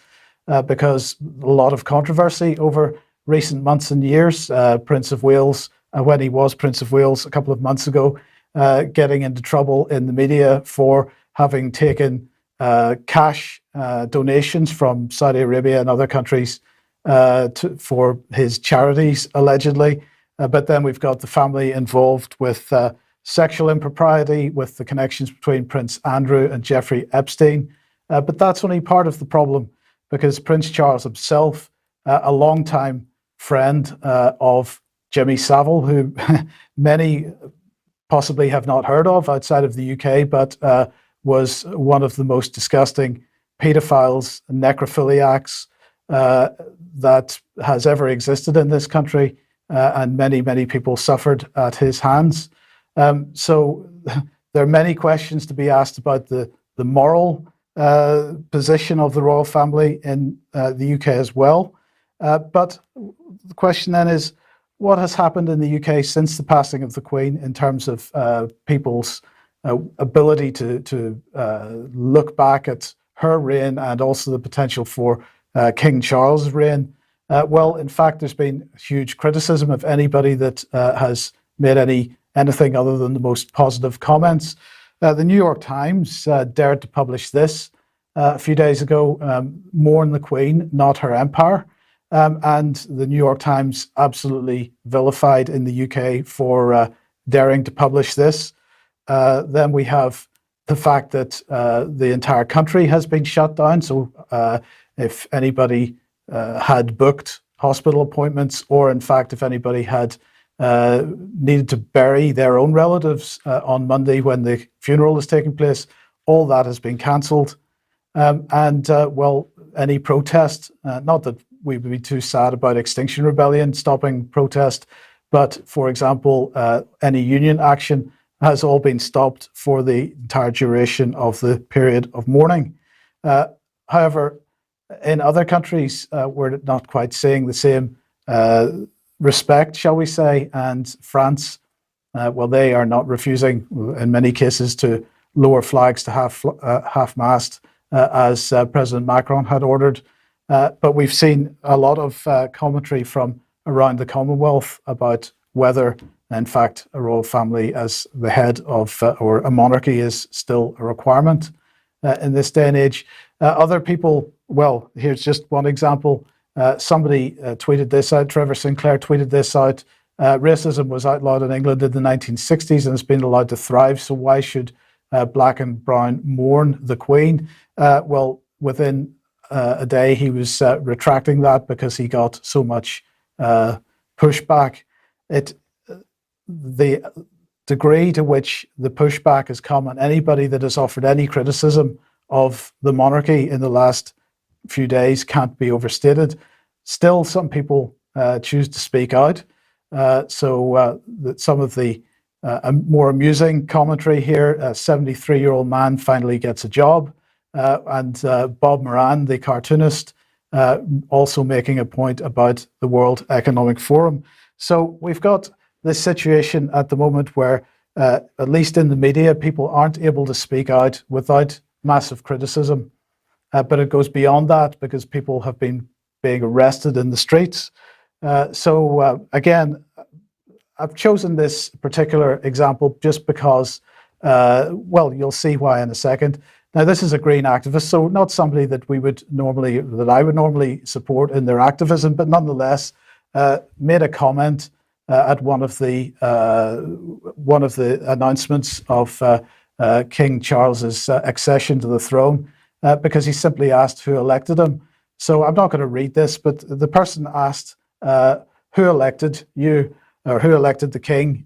Because a lot of controversy over recent months and years. Prince of Wales, when he was Prince of Wales a couple of months ago, getting into trouble in the media for having taken cash donations from Saudi Arabia and other countries for his charities, allegedly. But then we've got the family involved with sexual impropriety, with the connections between Prince Andrew and Jeffrey Epstein. But that's only part of the problem, because Prince Charles himself, a longtime friend of Jimmy Savile, who many possibly have not heard of outside of the UK, but was one of the most disgusting pedophiles and necrophiliacs that has ever existed in this country, and many, many people suffered at his hands. So there are many questions to be asked about the moral position of the royal family in the UK as well. But the question then is, what has happened in the UK since the passing of the Queen in terms of people's ability to look back at her reign and also the potential for King Charles' reign? Well, in fact, there's been huge criticism of anybody that has made anything other than the most positive comments. The New York Times dared to publish this a few days ago, mourn the Queen, not her empire. And the New York Times absolutely vilified in the UK for daring to publish this. Then we have the fact that the entire country has been shut down. So if anybody had booked hospital appointments, or in fact, if anybody had needed to bury their own relatives on Monday when the funeral is taking place, all that has been cancelled. Well, any protest, not that we would be too sad about Extinction Rebellion stopping protest, but for example, any union action has all been stopped for the entire duration of the period of mourning. However, in other countries, we're not quite seeing the same respect, shall we say, and France, well, they are not refusing, in many cases, to lower flags to half-mast, as President Macron had ordered. But we've seen a lot of commentary from around the Commonwealth about whether, in fact, a royal family as the head of, or a monarchy is still a requirement in this day and age. Other people, well, here's just one example. Somebody tweeted this out, Trevor Sinclair tweeted this out. Racism was outlawed in England in the 1960s and has been allowed to thrive, so why should black and brown, mourn the Queen. Well, within a day, he was retracting that because he got so much pushback. The degree to which the pushback has come on anybody that has offered any criticism of the monarchy in the last few days can't be overstated. Still, some people choose to speak out. So some of the more amusing commentary here, a 73-year-old man finally gets a job, and Bob Moran, the cartoonist, also making a point about the World Economic Forum. So we've got this situation at the moment where, at least in the media, people aren't able to speak out without massive criticism. But it goes beyond that because people have been being arrested in the streets. Again, I've chosen this particular example just because, well, you'll see why in a second. Now, this is a green activist, so not somebody that I would normally support in their activism, but nonetheless made a comment at one of the announcements of King Charles's accession to the throne, because he simply asked who elected him. So I'm not going to read this, but the person asked who elected you, or who elected the king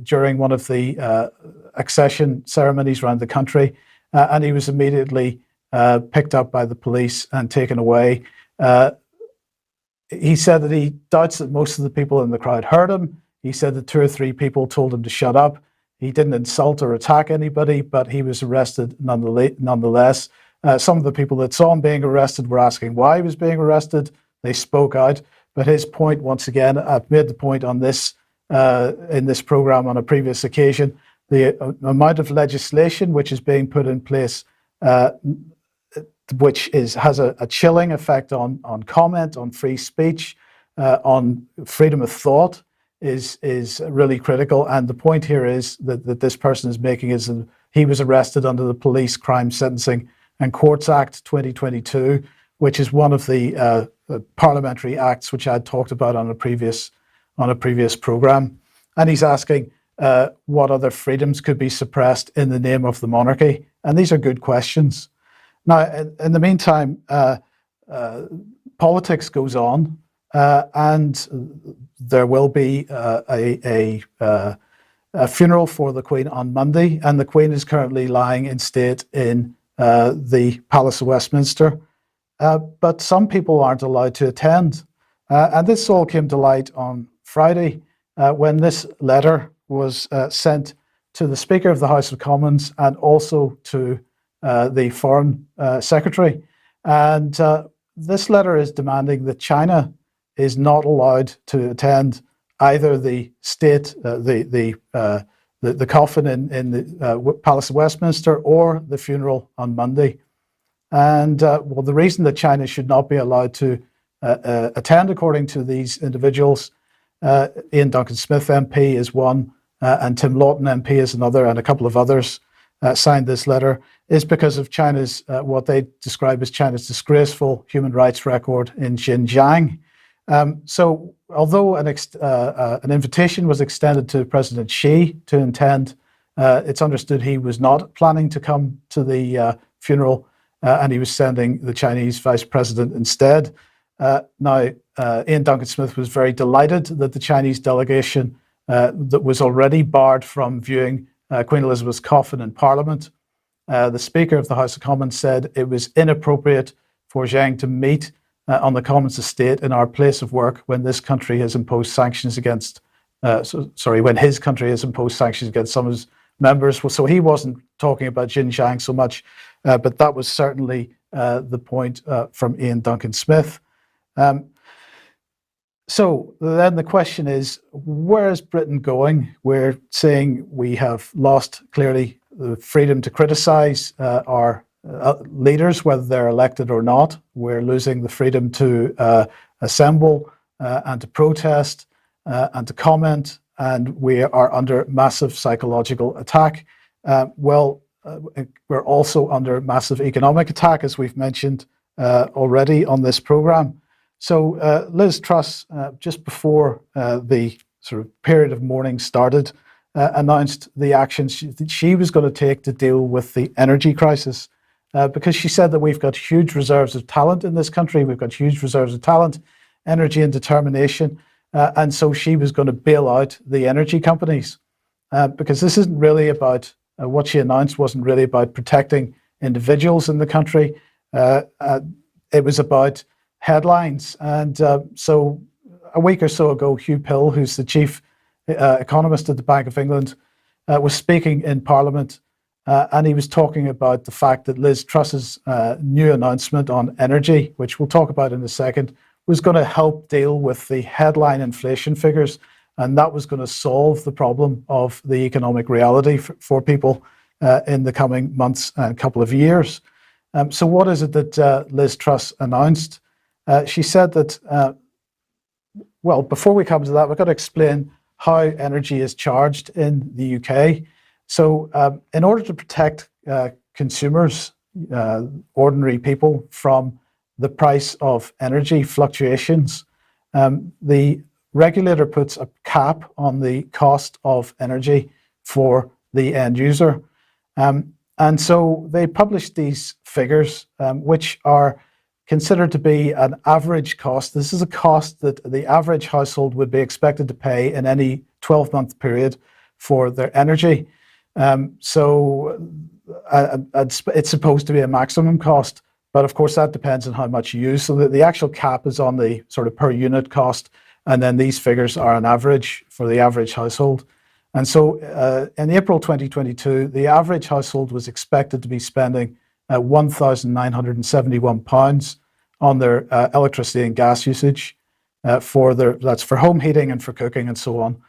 during one of the accession ceremonies around the country, and he was immediately picked up by the police and taken away. He said that he doubts that most of the people in the crowd heard him. He said that 2 or 3 people told him to shut up. He didn't insult or attack anybody, but he was arrested nonetheless. Some of the people that saw him being arrested were asking why he was being arrested. They spoke out. But his point, once again, I've made the point on this in this program on a previous occasion, the amount of legislation which is being put in place, which has a chilling effect on comment, on free speech, on freedom of thought, is really critical. And the point here is that this person is making is that he was arrested under the Police Crime Sentencing and Courts Act 2022, which is one of the parliamentary acts which I had talked about on a previous program. And he's asking what other freedoms could be suppressed in the name of the monarchy. And these are good questions. Now, in the meantime, politics goes on, and there will be a funeral for the Queen on Monday, and the Queen is currently lying in state in the Palace of Westminster. But some people aren't allowed to attend. And this all came to light on Friday when this letter was sent to the Speaker of the House of Commons and also to the Foreign Secretary. And this letter is demanding that China is not allowed to attend either the state, the coffin in the Palace of Westminster or the funeral on Monday. And well, the reason that China should not be allowed to attend, according to these individuals, Ian Duncan Smith MP is one, and Tim Lawton MP is another, and a couple of others signed this letter, is because of China's, what they describe as China's disgraceful human rights record in Xinjiang. So although an invitation was extended to President Xi to attend, it's understood he was not planning to come to the funeral, and he was sending the Chinese vice president instead. Now, Ian Duncan Smith was very delighted that the Chinese delegation that was already barred from viewing Queen Elizabeth's coffin in Parliament. The Speaker of the House of Commons said it was inappropriate for Zhang to meet on the Commons estate in our place of work when this country has imposed sanctions against, when his country has imposed sanctions against some of his members. So he wasn't talking about Xinjiang so much, but that was certainly the point from Ian Duncan Smith. So then the question is, where is Britain going? We're saying we have lost clearly the freedom to criticize our leaders, whether they're elected or not. We're losing the freedom to assemble and to protest and to comment, and we are under massive psychological attack. We're also under massive economic attack, as we've mentioned already on this program. So Liz Truss, just before the sort of period of mourning started, announced the actions she was going to take to deal with the energy crisis, because she said that we've got huge reserves of talent in this country, we've got huge reserves of talent, energy and determination, and so she was going to bail out the energy companies, because this isn't really about, what she announced wasn't really about protecting individuals in the country. It was about headlines. And so a week or so ago, Hugh Pill, who's the chief economist at the Bank of England, was speaking in Parliament, and he was talking about the fact that Liz Truss's new announcement on energy, which we'll talk about in a second, was going to help deal with the headline inflation figures, and that was going to solve the problem of the economic reality for people in the coming months and couple of years. So what is it that Liz Truss announced? She said that, well, before we come to that, we've got to explain how energy is charged in the UK. So in order to protect consumers, ordinary people, from the price of energy fluctuations, the regulator puts a cap on the cost of energy for the end user. And so they published these figures, which are considered to be an average cost. This is a cost that the average household would be expected to pay in any 12-month period for their energy. So it's supposed to be a maximum cost, but of course that depends on how much you use. So the actual cap is on the sort of per unit cost, and then these figures are an average for the average household. And so in April 2022, the average household was expected to be spending £1,971 on their electricity and gas usage, that's for home heating and for cooking and so on.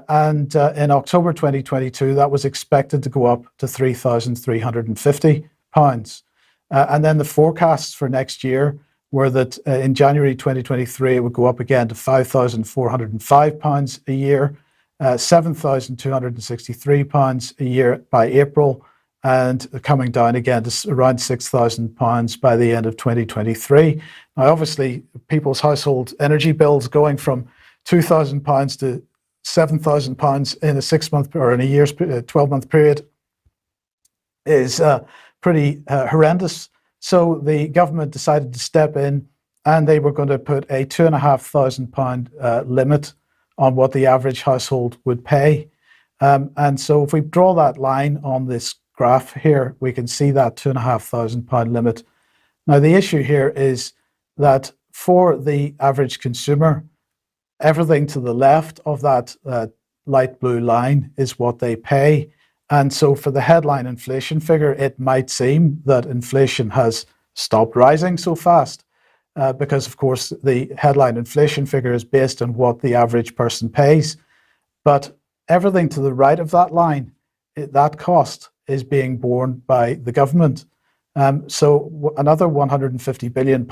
And in October 2022, that was expected to go up to £3,350. And then the forecasts for next year were that in January 2023, it would go up again to £5,405 a year, £7,263 a year by April, and coming down again to around £6,000 by the end of 2023. Now, obviously, people's household energy bills going from £2,000 to £7,000 in a 6-month or in a year's 12-month period is pretty horrendous. So the government decided to step in, and they were going to put a £2,500 limit on what the average household would pay. And so if we draw that line on this graph here, we can see that £2,500 limit. Now, the issue here is that for the average consumer, everything to the left of that light blue line is what they pay. And so for the headline inflation figure, it might seem that inflation has stopped rising so fast, because, of course, the headline inflation figure is based on what the average person pays. But everything to the right of that line, that cost is being borne by the government. So another £150 billion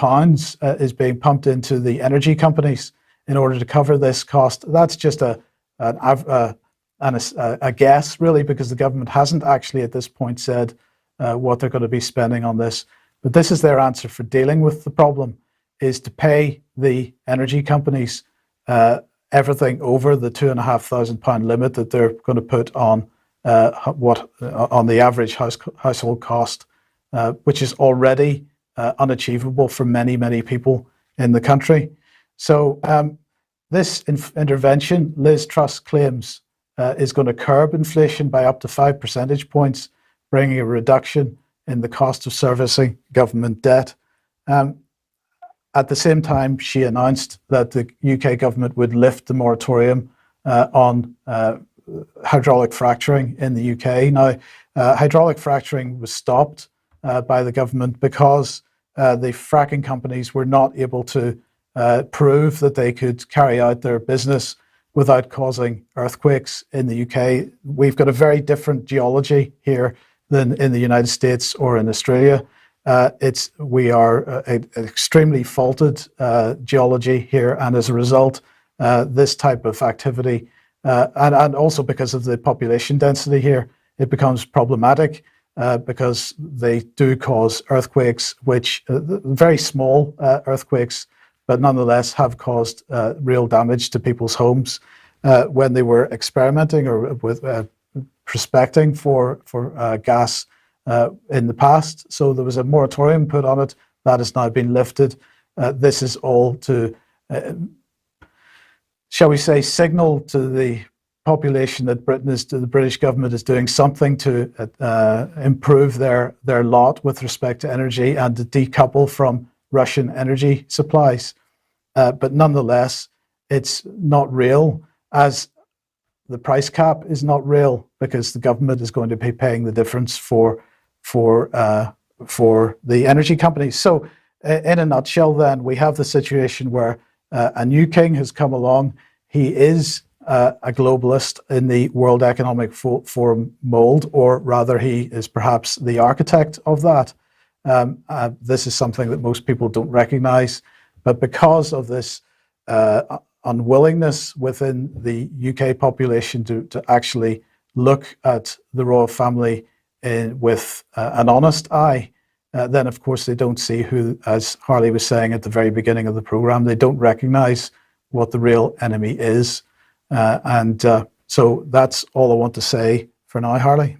is being pumped into the energy companies in order to cover this cost. That's just a guess, really, because the government hasn't actually at this point said what they're going to be spending on this. But this is their answer for dealing with the problem, is to pay the energy companies everything over the £2,500 limit that they're going to put on on the average household cost, which is already unachievable for many, many people in the country. So this intervention, Liz Truss claims, is going to curb inflation by up to 5 percentage points, bringing a reduction in the cost of servicing government debt. At the same time, she announced that the UK government would lift the moratorium on hydraulic fracturing in the UK. Now, hydraulic fracturing was stopped by the government because the fracking companies were not able to prove that they could carry out their business without causing earthquakes in the UK. We've got a very different geology here than in the United States or in Australia. We are an extremely faulted geology here, and as a result, this type of activity, and also because of the population density here, it becomes problematic because they do cause earthquakes, which very small earthquakes, but nonetheless have caused real damage to people's homes. when they were experimenting or with prospecting for gas in the past. So there was a moratorium put on it that has now been lifted. This is all to, shall we say, signal to the population that the British government is doing something to improve their lot with respect to energy and to decouple from Russian energy supplies. But nonetheless, it's not real, as the price cap is not real, because the government is going to be paying the difference for the energy companies. So in a nutshell, then, we have the situation where a new king has come along. He is a globalist in the World Economic Forum mold, or rather he is perhaps the architect of that. This is something that most people don't recognize, but because of this unwillingness within the UK population to actually look at the royal family with an honest eye, then of course they don't see who, as Harley was saying at the very beginning of the program, they don't recognize what the real enemy is. So that's all I want to say for now, Harley.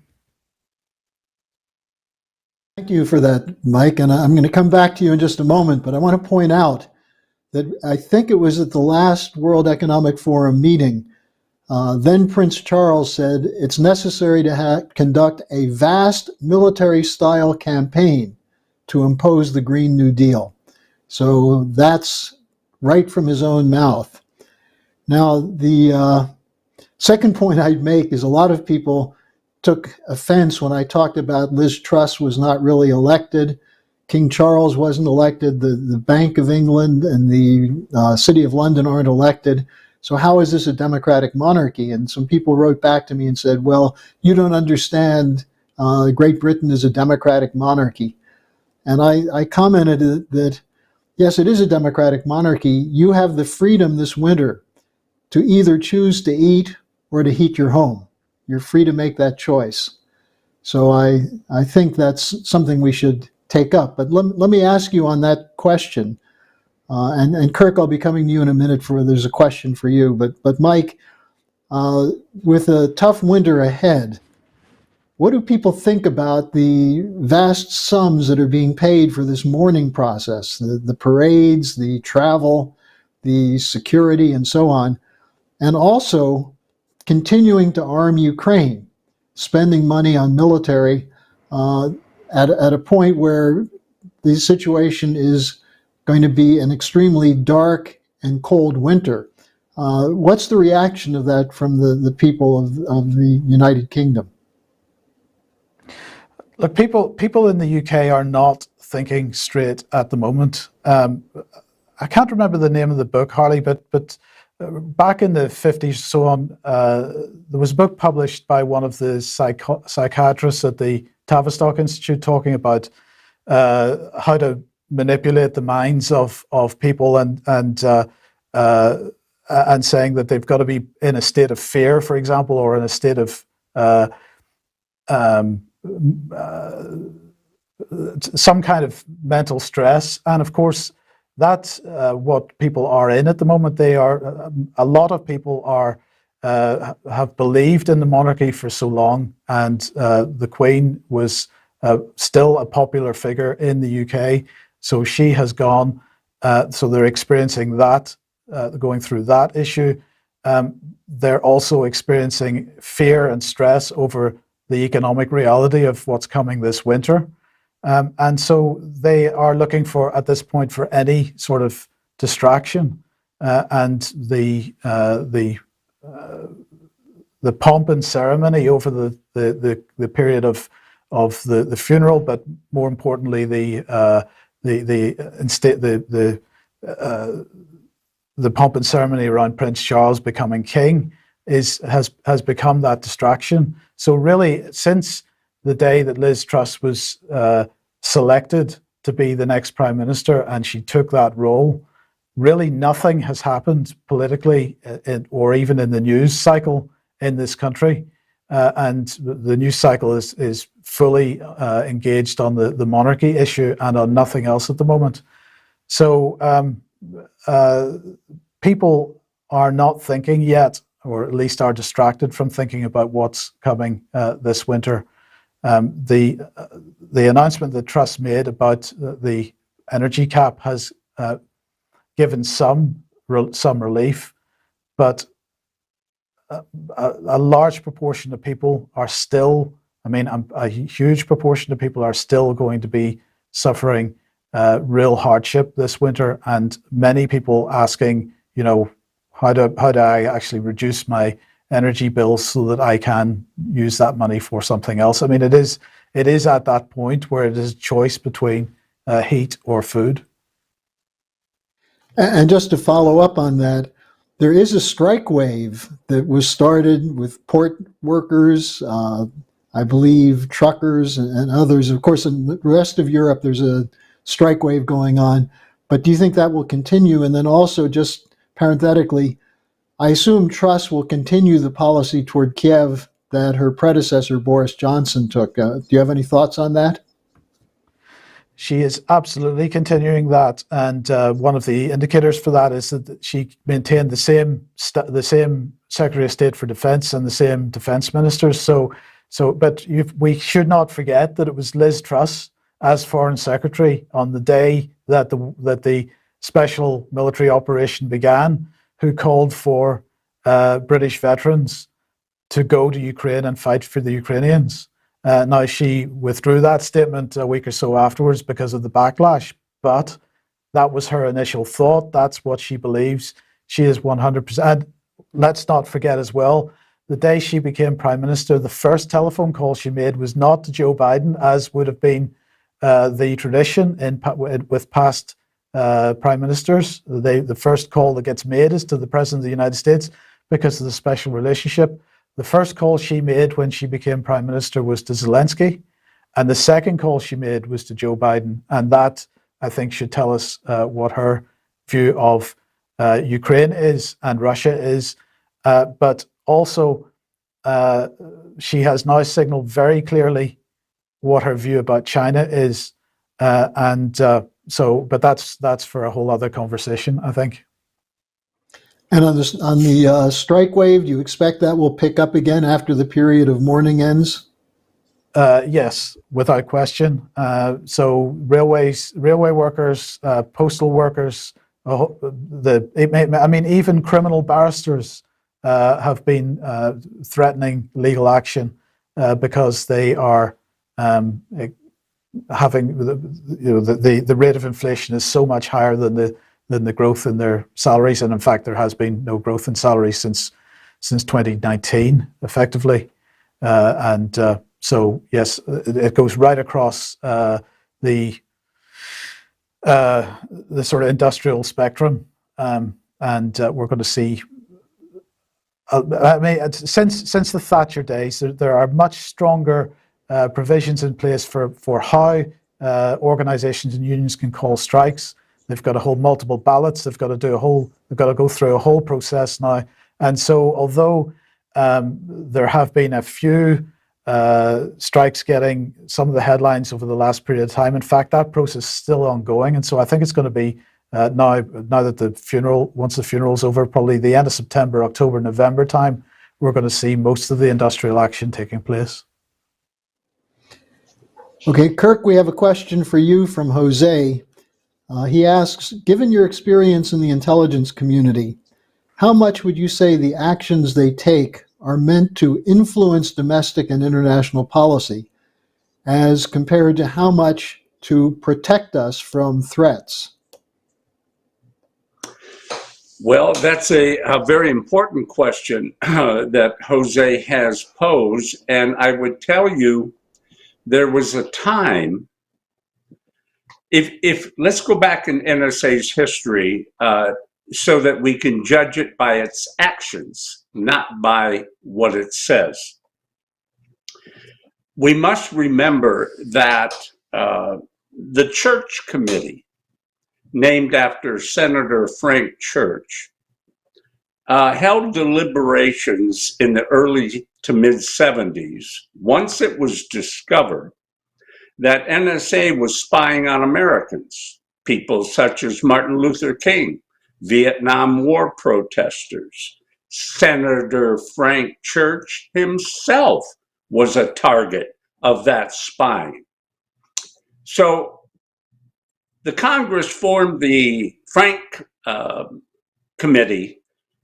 Thank you for that, Mike. And I'm going to come back to you in just a moment, but I want to point out that I think it was at the last World Economic Forum meeting, then Prince Charles said it's necessary to conduct a vast military-style campaign to impose the Green New Deal. So that's right from his own mouth. Now, the second point I'd make is a lot of people took offense when I talked about Liz Truss was not really elected. King Charles wasn't elected. The Bank of England and the City of London aren't elected. So how is this a democratic monarchy? And some people wrote back to me and said, well, you don't understand. Great Britain is a democratic monarchy. And I commented that, yes, it is a democratic monarchy. You have the freedom this winter to either choose to eat or to heat your home. You're free to make that choice. So I think that's something we should take up. But let me ask you on that question. And Kirk, I'll be coming to you in a minute there's a question for you. But Mike, with a tough winter ahead, what do people think about the vast sums that are being paid for this mourning process, the parades, the travel, the security, and so on, and also continuing to arm Ukraine, spending money on military at a point where the situation is going to be an extremely dark and cold winter? What's the reaction of that from the people of the United Kingdom? Look, people in the UK are not thinking straight at the moment. I can't remember the name of the book, Harley, but back in the 50s, so on, there was a book published by one of the psychiatrists at the Tavistock Institute talking about how to manipulate the minds of people and saying that they've got to be in a state of fear, for example, or in a state of some kind of mental stress. And of course, that's what people are in at the moment. They are, a lot of people are have believed in the monarchy for so long, and the Queen was still a popular figure in the UK. So she has gone. So they're experiencing that, going through that issue. They're also experiencing fear and stress over the economic reality of what's coming this winter. And so they are looking for, at this point, for any sort of distraction. And the pomp and ceremony over the period of the funeral, but more importantly, the pomp and ceremony around Prince Charles becoming king has become that distraction. So really, since the day that Liz Truss was selected to be the next prime minister and she took that role, really nothing has happened politically or even in the news cycle in this country. And the news cycle is fully engaged on the monarchy issue and on nothing else at the moment. So people are not thinking yet or at least are distracted from thinking about what's coming this winter. The announcement that Truss made about the energy cap has given some relief, but a large proportion of people are still, a huge proportion of people are still going to be suffering real hardship this winter, and many people asking, how do I actually reduce my energy bills so that I can use that money for something else? It is at that point where it is a choice between heat or food. And just to follow up on that, there is a strike wave that was started with port workers, I believe truckers and others. Of course, in the rest of Europe, there's a strike wave going on. But do you think that will continue? And then also, just parenthetically, I assume Truss will continue the policy toward Kiev that her predecessor, Boris Johnson, took. Do you have any thoughts on that? She is absolutely continuing that, and one of the indicators for that is that she maintained the same Secretary of State for Defence and the same defence ministers. But we should not forget that it was Liz Truss, as Foreign Secretary, on the day that the special military operation began, who called for British veterans to go to Ukraine and fight for the Ukrainians. Now, she withdrew that statement a week or so afterwards because of the backlash, but that was her initial thought. That's what she believes. She is 100%. Let's not forget as well, the day she became Prime Minister, the first telephone call she made was not to Joe Biden, as would have been the tradition with past Prime Ministers. The first call that gets made is to the President of the United States because of the special relationship. The first call she made when she became Prime Minister was to Zelensky, and the second call she made was to Joe Biden. And that, I think, should tell us what her view of Ukraine is and Russia is. But also, she has now signaled very clearly what her view about China is. But that's for a whole other conversation, I think. And on the strike wave, do you expect that will pick up again after the period of mourning ends? Yes, without question. So railway workers, postal workers, even criminal barristers have been threatening legal action because they are having the rate of inflation is so much higher than the growth in their salaries, and in fact there has been no growth in salaries since 2019 effectively, so yes, it goes right across the sort of industrial spectrum, and we're going to see. Since the Thatcher days, there are much stronger provisions in place for how organisations and unions can call strikes. They've got to hold multiple ballots. They've got to go through a whole process now. And so, although there have been a few strikes getting some of the headlines over the last period of time, in fact, that process is still ongoing. And so, I think it's going to be now that once the funeral's over, probably the end of September, October, November time, we're going to see most of the industrial action taking place. Okay, Kirk, we have a question for you from Jose. He asks, given your experience in the intelligence community, how much would you say the actions they take are meant to influence domestic and international policy, as compared to how much to protect us from threats? Well, that's a very important question that Jose has posed. And I would tell you, there was a time, if let's go back in NSA's history so that we can judge it by its actions, not by what it says. We must remember that the Church Committee, named after Senator Frank Church, held deliberations in the early to mid-70s, once it was discovered that NSA was spying on Americans, people such as Martin Luther King, Vietnam War protesters, Senator Frank Church himself was a target of that spying. So the Congress formed the Frank Committee,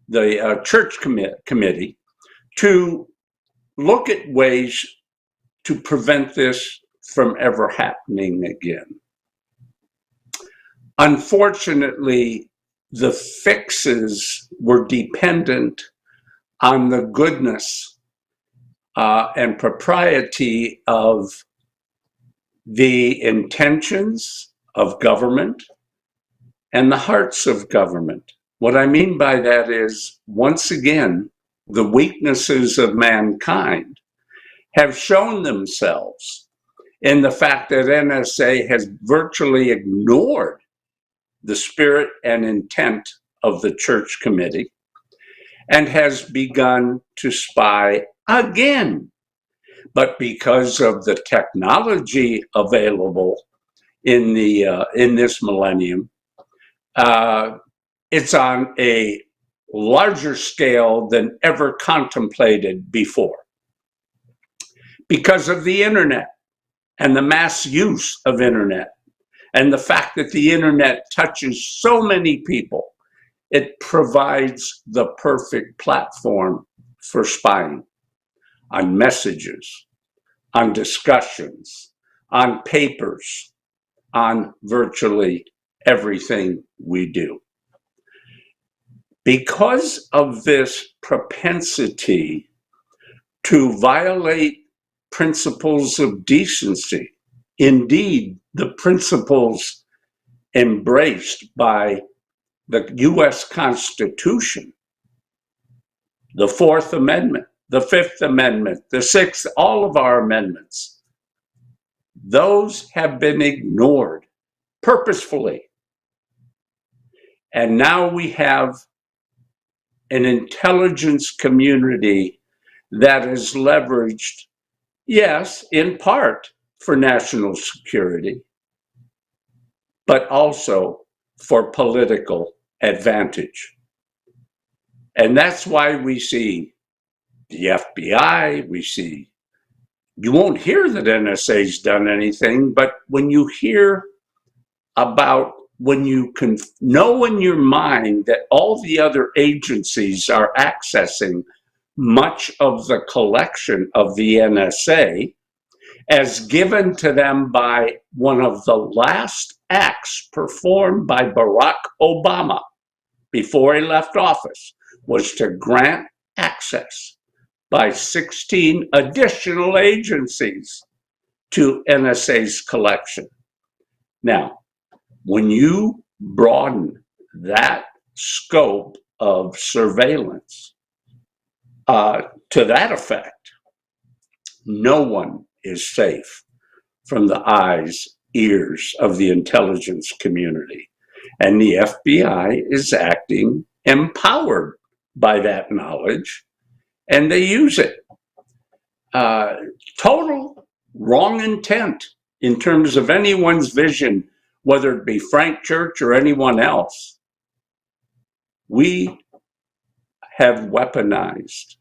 the Church Committee, to look at ways to prevent this from ever happening again. Unfortunately, the fixes were dependent on the goodness and propriety of the intentions of government and the hearts of government. What I mean by that is, once again, the weaknesses of mankind have shown themselves in the fact that NSA has virtually ignored the spirit and intent of the Church Committee and has begun to spy again. But because of the technology available in this millennium, it's on a larger scale than ever contemplated before. Because of the internet and the mass use of internet and the fact that the internet touches so many people, it provides the perfect platform for spying on messages, on discussions, on papers, on virtually everything we do. Because of this propensity to violate principles of decency, indeed the principles embraced by the US Constitution, the Fourth Amendment, the Fifth Amendment, the Sixth, all of our amendments, those have been ignored purposefully. And now we have an intelligence community that is leveraged, yes, in part for national security, but also for political advantage. And that's why we see the FBI, you won't hear that NSA's done anything, but when you hear about, when you can know in your mind that all the other agencies are accessing much of the collection of the NSA as given to them by one of the last acts performed by Barack Obama before he left office, was to grant access by 16 additional agencies to NSA's collection. Now, when you broaden that scope of surveillance to that effect, no one is safe from the eyes, ears of the intelligence community. And the FBI is acting empowered by that knowledge, and they use it. Total wrong intent in terms of anyone's vision, whether it be Frank Church or anyone else. We have weaponized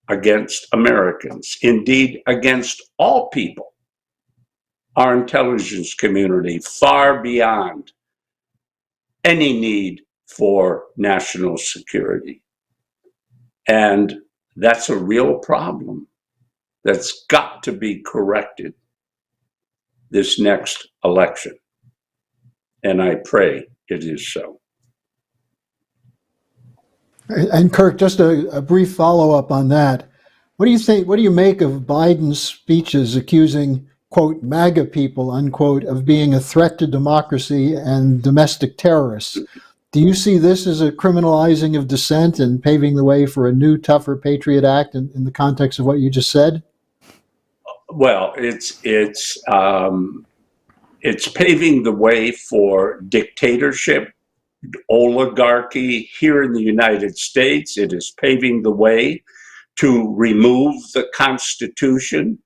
against Americans, indeed against all people, our intelligence community, far beyond any need for national security. And that's a real problem that's got to be corrected this next election. And I pray it is so. And Kirk, just a brief follow-up on that. What do you think, what do you make of Biden's speeches accusing, quote, MAGA people, unquote, of being a threat to democracy and domestic terrorists? Do you see this as a criminalizing of dissent and paving the way for a new, tougher Patriot Act in the context of what you just said? Well, it's paving the way for dictatorship, oligarchy here in the United States. It is paving the way to remove the Constitution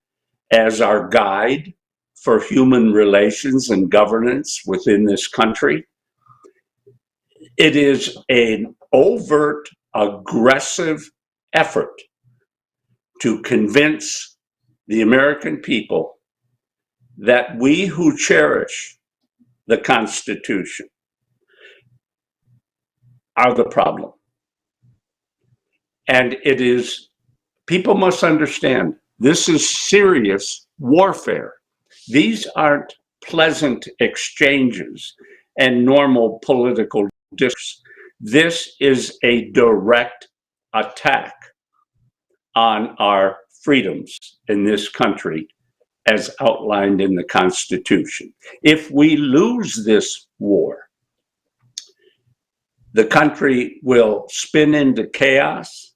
as our guide for human relations and governance within this country. It is an overt aggressive effort to convince the American people that we who cherish the Constitution are the problem. And it is, people must understand, this is serious warfare. These aren't pleasant exchanges and normal political discourse. This is a direct attack on our freedoms in this country as outlined in the Constitution. If we lose this war, the country will spin into chaos.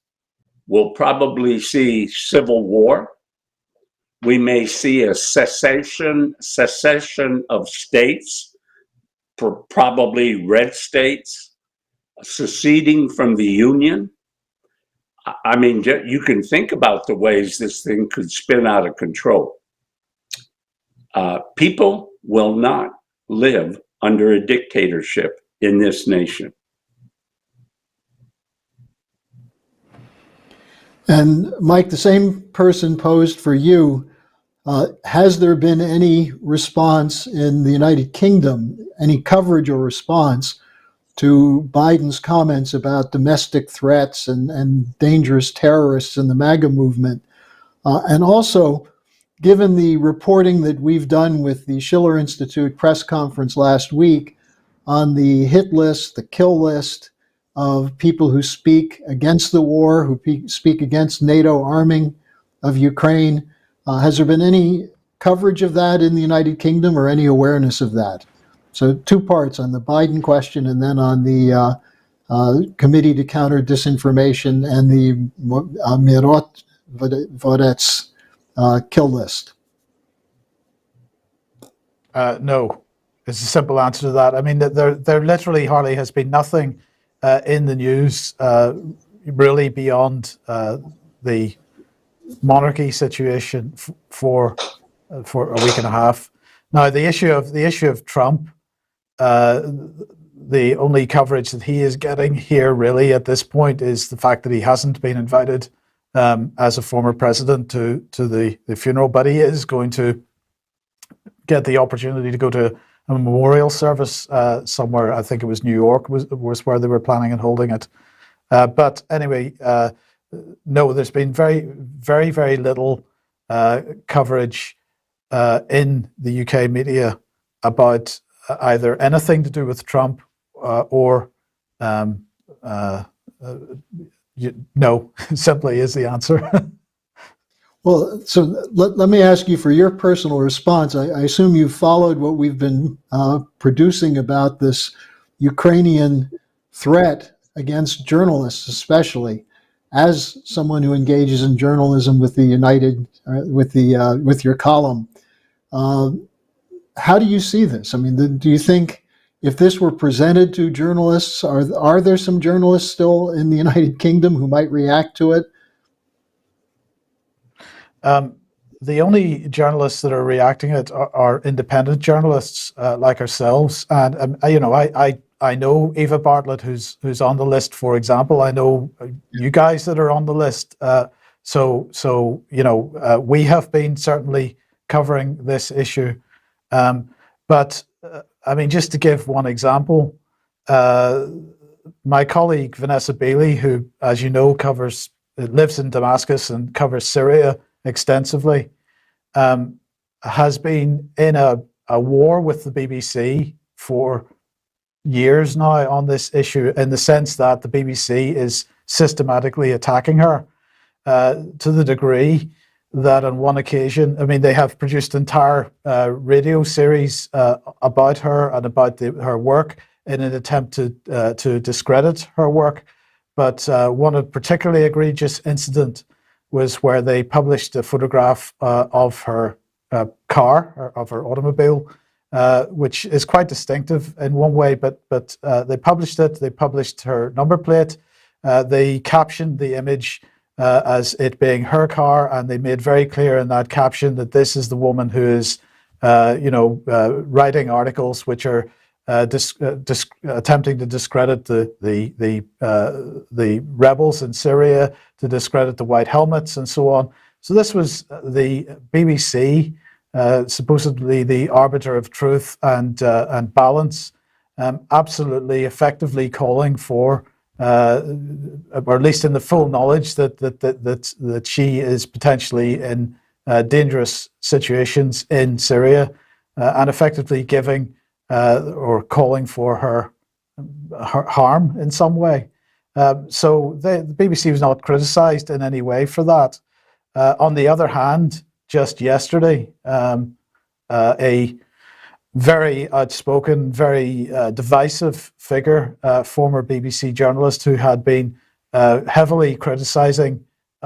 We'll probably see civil war. We may see a secession of states, probably red states, seceding from the Union. I mean, you can think about the ways this thing could spin out of control. People will not live under a dictatorship in this nation. And Mike, the same person posed for you. Has there been any response in the United Kingdom, any coverage or response to Biden's comments about domestic threats and dangerous terrorists in the MAGA movement? And also, given the reporting that we've done with the Schiller Institute press conference last week on the hit list, the kill list of people who speak against the war, who speak against NATO arming of Ukraine, has there been any coverage of that in the United Kingdom or any awareness of that? So 2 parts on the Biden question and then on the Committee to Counter Disinformation and the Mirot Vodets kill list. No, it's a simple answer to that. I mean, there literally, Harley, has been nothing in the news really beyond the monarchy situation for a week and a half. Now, the issue of Trump, the only coverage that he is getting here really at this point is the fact that he hasn't been invited as a former president to the funeral, but he is going to get the opportunity to go to a memorial service somewhere. I think it was New York was where they were planning on holding it. But anyway, no, there's been very, very, very little coverage in the UK media about either anything to do with Trump or no, simply is the answer. Well, so let me ask you for your personal response. I assume you've followed what we've been producing about this Ukrainian threat against journalists, especially as someone who engages in journalism with the with your column. How do you see this? I mean, do you think if this were presented to journalists, are there some journalists still in the United Kingdom who might react to it? The only journalists that are reacting it are independent journalists like ourselves, and you know, I know Eva Bartlett, who's on the list, for example. I know you guys that are on the list. So you know, we have been certainly covering this issue. But I mean, just to give one example, my colleague Vanessa Bailey, who, as you know, lives in Damascus and covers Syria extensively, has been in a war with the BBC for years now on this issue, in the sense that the BBC is systematically attacking her to the degree that on one occasion, I mean, they have produced entire radio series about her and about her work in an attempt to discredit her work. But one particularly egregious incident was where they published a photograph of her car, or of her automobile, which is quite distinctive in one way, but they published it, they published her number plate, they captioned the image as it being her car, and they made very clear in that caption that this is the woman who is, writing articles which are attempting to discredit the rebels in Syria, to discredit the White Helmets, and so on. So this was the BBC, supposedly the arbiter of truth and balance, absolutely effectively calling for, or at least in the full knowledge that she is potentially in dangerous situations in Syria, and effectively giving or calling for her harm in some way. So the BBC was not criticised in any way for that. On the other hand, just yesterday, a very outspoken, very divisive figure, former BBC journalist who had been heavily criticising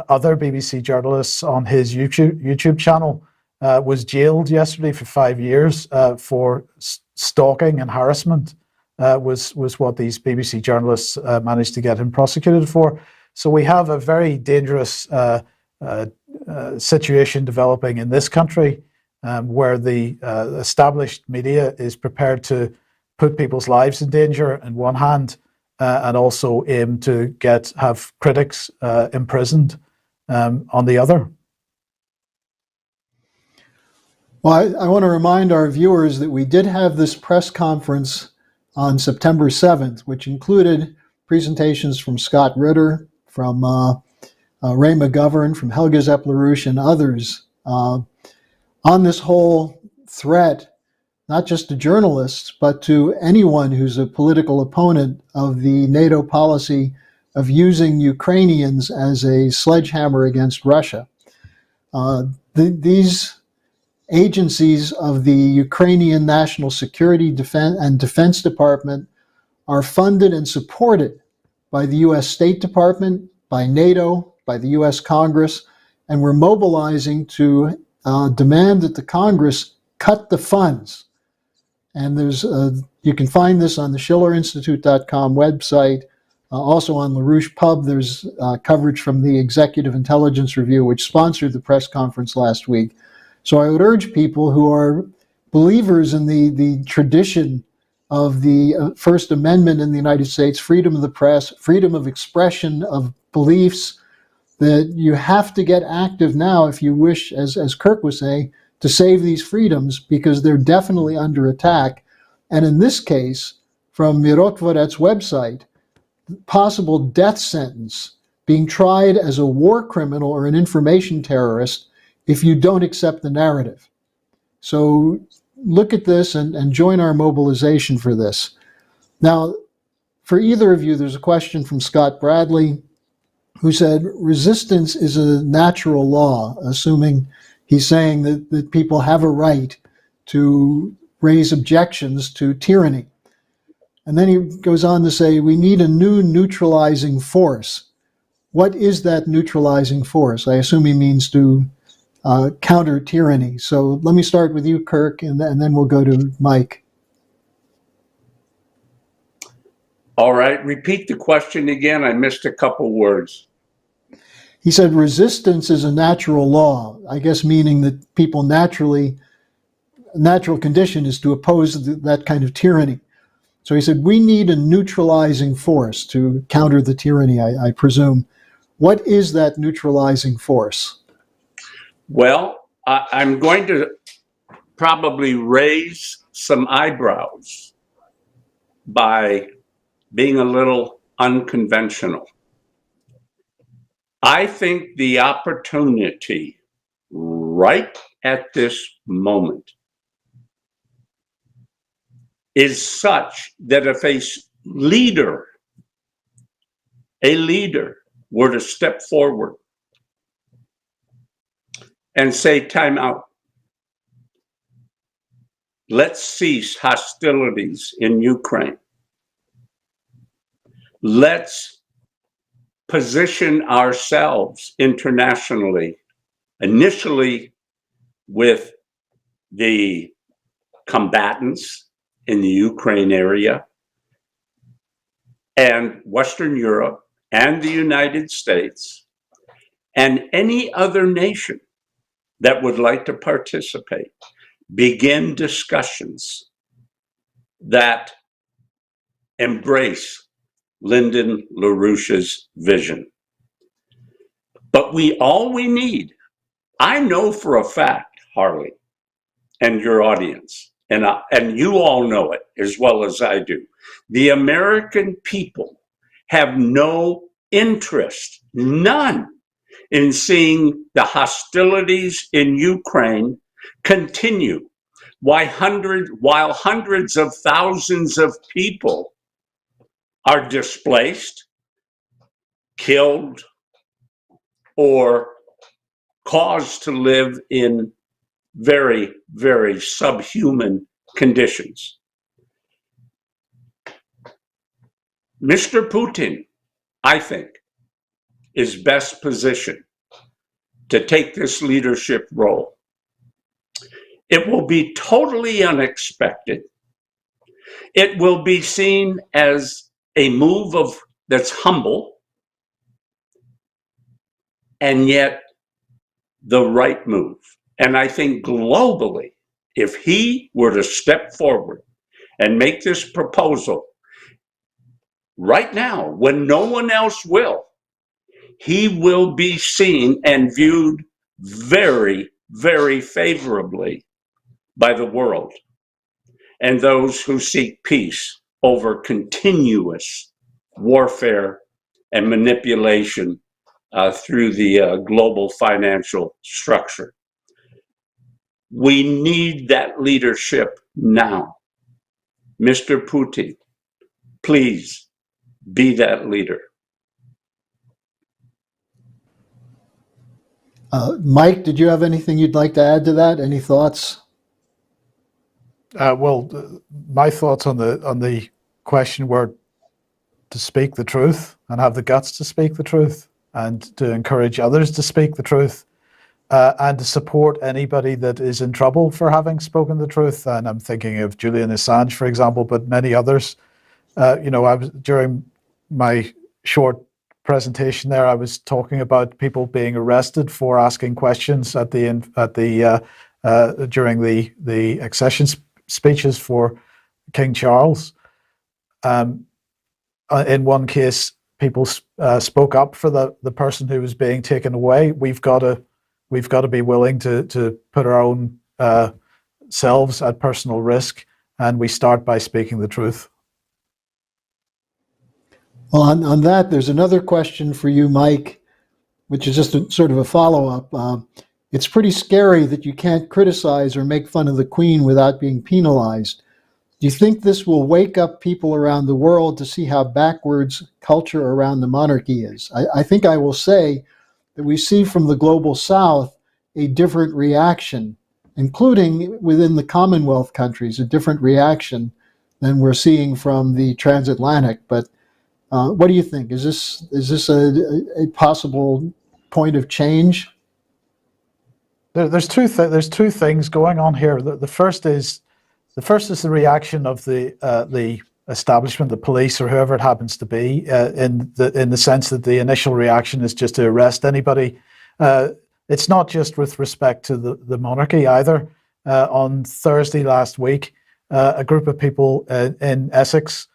other BBC journalists on his YouTube channel, was jailed yesterday for 5 years for stalking and harassment. Was what these BBC journalists managed to get him prosecuted for. So we have a very dangerous situation developing in this country, where the established media is prepared to put people's lives in danger on one hand, and also aim to have critics imprisoned on the other. Well, I want to remind our viewers that we did have this press conference on September 7th, which included presentations from Scott Ritter, from Ray McGovern, from Helga Zepp-LaRouche, and others on this whole threat, not just to journalists, but to anyone who's a political opponent of the NATO policy of using Ukrainians as a sledgehammer against Russia. These agencies of the Ukrainian National Security and Defense Department are funded and supported by the US State Department, by NATO, by the US Congress, and we're mobilizing to demand that the Congress cut the funds. And there's you can find this on the schillerinstitute.com website. Also on LaRouche Pub, there's coverage from the Executive Intelligence Review, which sponsored the press conference last week. So I would urge people who are believers in the tradition of the First Amendment in the United States, freedom of the press, freedom of expression of beliefs, that you have to get active now if you wish, as Kirk was saying, to save these freedoms, because they're definitely under attack. And in this case, from Mirotvoret's website, possible death sentence, being tried as a war criminal or an information terrorist if you don't accept the narrative. So look at this and join our mobilization for this. Now, for either of you, there's a question from Scott Bradley, who said, resistance is a natural law, assuming he's saying that people have a right to raise objections to tyranny. And then he goes on to say, we need a new neutralizing force. What is that neutralizing force? I assume he means to counter tyranny. So let me start with you, Kirk, and then we'll go to Mike. All right, repeat the question again. I missed a couple words. He said resistance is a natural law, I guess meaning that people natural condition is to oppose that kind of tyranny. So he said, we need a neutralizing force to counter the tyranny, I presume. What is that neutralizing force? Well, I'm going to probably raise some eyebrows by being a little unconventional. I think the opportunity right at this moment is such that if a leader were to step forward and say, time out, let's cease hostilities in Ukraine. Let's position ourselves internationally, initially with the combatants in the Ukraine area and Western Europe and the United States and any other nation that would like to participate, begin discussions that embrace Lyndon LaRouche's vision. But all we need, I know for a fact, Harley, and your audience, and you all know it as well as I do, the American people have no interest, none, in seeing the hostilities in Ukraine continue while hundreds of thousands of people are displaced, killed, or caused to live in very, very subhuman conditions. Mr. Putin, I think, is best positioned to take this leadership role. It will be totally unexpected. It will be seen as a move that's humble, and yet the right move. And I think globally, if he were to step forward and make this proposal right now, when no one else will, he will be seen and viewed very, very favorably by the world and those who seek peace over continuous warfare and manipulation through the global financial structure. We need that leadership now. Mr. Putin, please be that leader. Mike, did you have anything you'd like to add to that? Any thoughts? Well, my thoughts on the question were to speak the truth and have the guts to speak the truth, and to encourage others to speak the truth, and to support anybody that is in trouble for having spoken the truth. And I'm thinking of Julian Assange, for example, but many others. During my short presentation there, I was talking about people being arrested for asking questions during the accession speeches for King Charles. In one case, people spoke up for the person who was being taken away. We've got to be willing to put our own selves at personal risk, and we start by speaking the truth. Well, on that, there's another question for you, Mike, which is just sort of a follow-up. It's pretty scary that you can't criticize or make fun of the Queen without being penalized. Do you think this will wake up people around the world to see how backwards culture around the monarchy is? I think I will say that we see from the global South a different reaction, including within the Commonwealth countries, a different reaction than we're seeing from the transatlantic. But what do you think? Is this a possible point of change? There's two things going on here. The first is the reaction of the establishment, the police, or whoever it happens to be, in the sense that the initial reaction is just to arrest anybody. It's not just with respect to the monarchy either. On Thursday last week, a group of people in Essex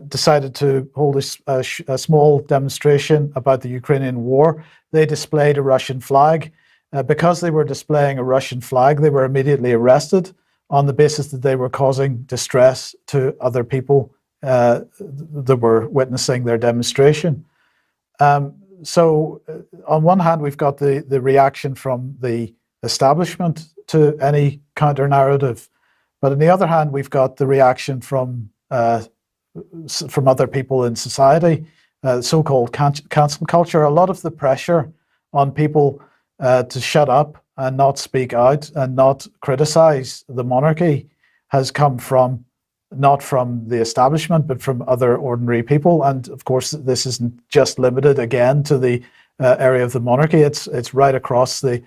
decided to hold a small demonstration about the Ukrainian war. They displayed a Russian flag. Because they were displaying a Russian flag, they were immediately arrested on the basis that they were causing distress to other people that were witnessing their demonstration. So on one hand, we've got the reaction from the establishment to any counter-narrative, but on the other hand, we've got the reaction from other people in society, so-called cancel culture. A lot of the pressure on people to shut up and not speak out and not criticize the monarchy has come not from the establishment, but from other ordinary people. And of course, this isn't just limited again to the area of the monarchy. It's right across the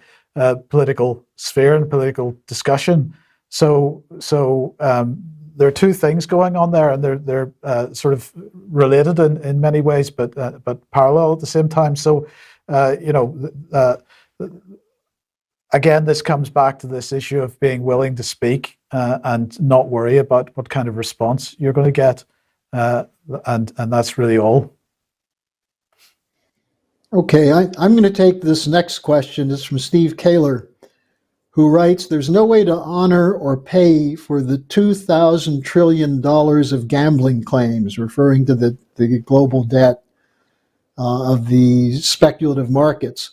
political sphere and political discussion. So there are two things going on there, and they're sort of related in many ways, but parallel at the same time. So again, this comes back to this issue of being willing to speak and not worry about what kind of response you're going to get. And that's really all. Okay, I'm going to take this next question. It's from Steve Kaler, who writes, there's no way to honor or pay for the $2,000 trillion of gambling claims, referring to the global debt of the speculative markets.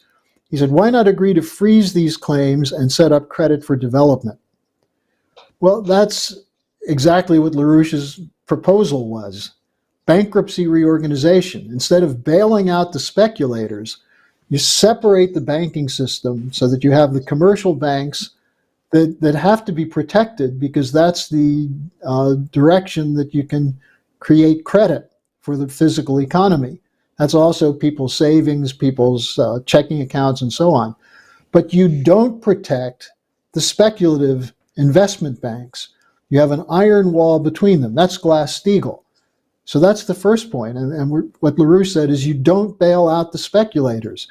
He said, why not agree to freeze these claims and set up credit for development? Well, that's exactly what LaRouche's proposal was. Bankruptcy reorganization. Instead of bailing out the speculators, you separate the banking system so that you have the commercial banks that have to be protected, because that's the direction that you can create credit for the physical economy. That's also people's savings, people's checking accounts, and so on. But you don't protect the speculative investment banks. You have an iron wall between them. That's Glass-Steagall. So that's the first point. And what LaRouche said is you don't bail out the speculators.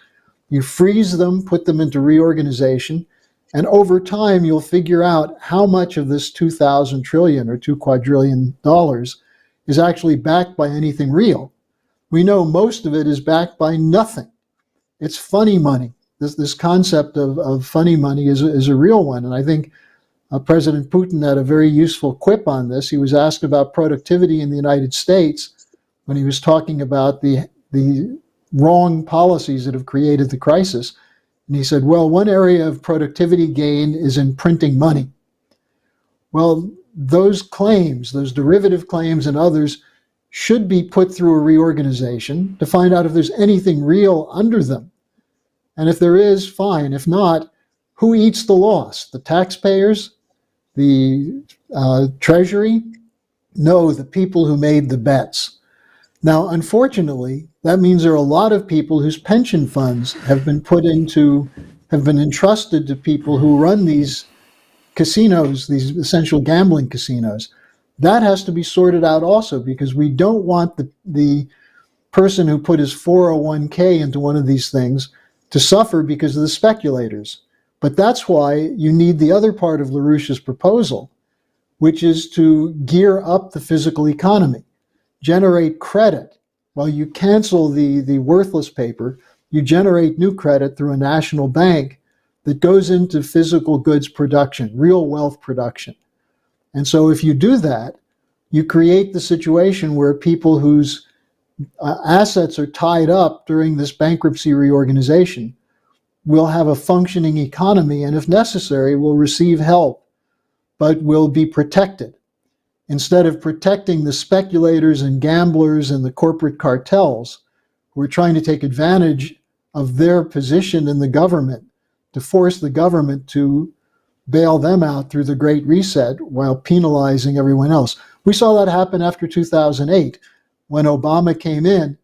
You freeze them, put them into reorganization, and over time you'll figure out how much of this 2,000 trillion or $2 quadrillion is actually backed by anything real. We know most of it is backed by nothing. It's funny money. This concept of funny money is a real one. And I think President Putin had a very useful quip on this. He was asked about productivity in the United States when he was talking about the wrong policies that have created the crisis. And he said, well, one area of productivity gain is in printing money. Well, those claims, those derivative claims and others, should be put through a reorganization to find out if there's anything real under them. And if there is, fine. If not, who eats the loss? The taxpayers? The Treasury? No, the people who made the bets. Now, unfortunately, that means there are a lot of people whose pension funds have been entrusted to people who run these casinos, these essential gambling casinos. That has to be sorted out also, because we don't want the person who put his 401k into one of these things to suffer because of the speculators. But that's why you need the other part of LaRouche's proposal, which is to gear up the physical economy, generate credit. While you cancel the worthless paper, you generate new credit through a national bank that goes into physical goods production, real wealth production. And so if you do that, you create the situation where people whose assets are tied up during this bankruptcy reorganization will have a functioning economy, and if necessary, will receive help, but will be protected. Instead of protecting the speculators and gamblers and the corporate cartels who are trying to take advantage of their position in the government to force the government to bail them out through the Great Reset while penalizing everyone else. We saw that happen after 2008 when Obama came in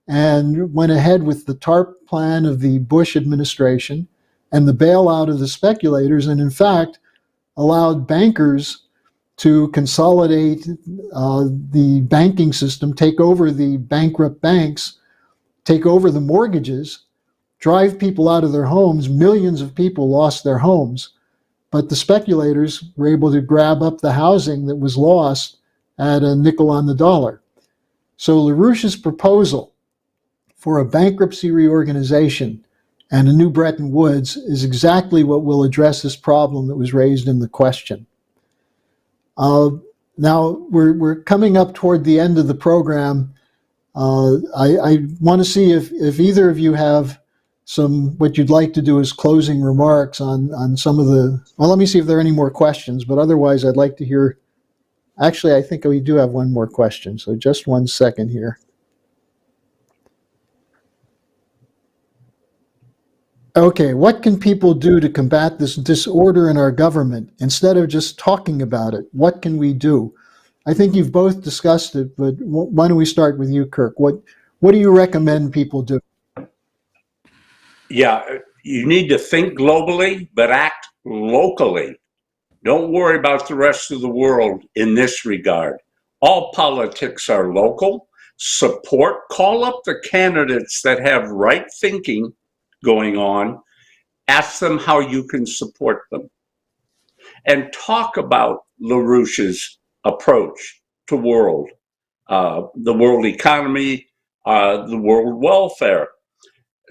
and went ahead with the TARP plan of the Bush administration and the bailout of the speculators, and in fact allowed bankers to consolidate the banking system, take over the bankrupt banks, take over the mortgages, drive people out of their homes. Millions of people lost their homes. But the speculators were able to grab up the housing that was lost at a nickel on the dollar. So LaRouche's proposal for a bankruptcy reorganization and a new Bretton Woods is exactly what will address this problem that was raised in the question. Now, we're coming up toward the end of the program. I want to see if either of you have what you'd like to do as closing remarks on some of the, well, let me see if there are any more questions, but otherwise I'd like to hear, actually, I think we do have one more question, so just 1 second here. Okay, what can people do to combat this disorder in our government instead of just talking about it? What can we do? I think you've both discussed it, but why don't we start with you, Kirk? What do you recommend people do? Yeah, you need to think globally, but act locally. Don't worry about the rest of the world in this regard. All politics are local. Call up the candidates that have right thinking going on Ask them how you can support them. And talk about LaRouche's approach to the world economy, the world welfare,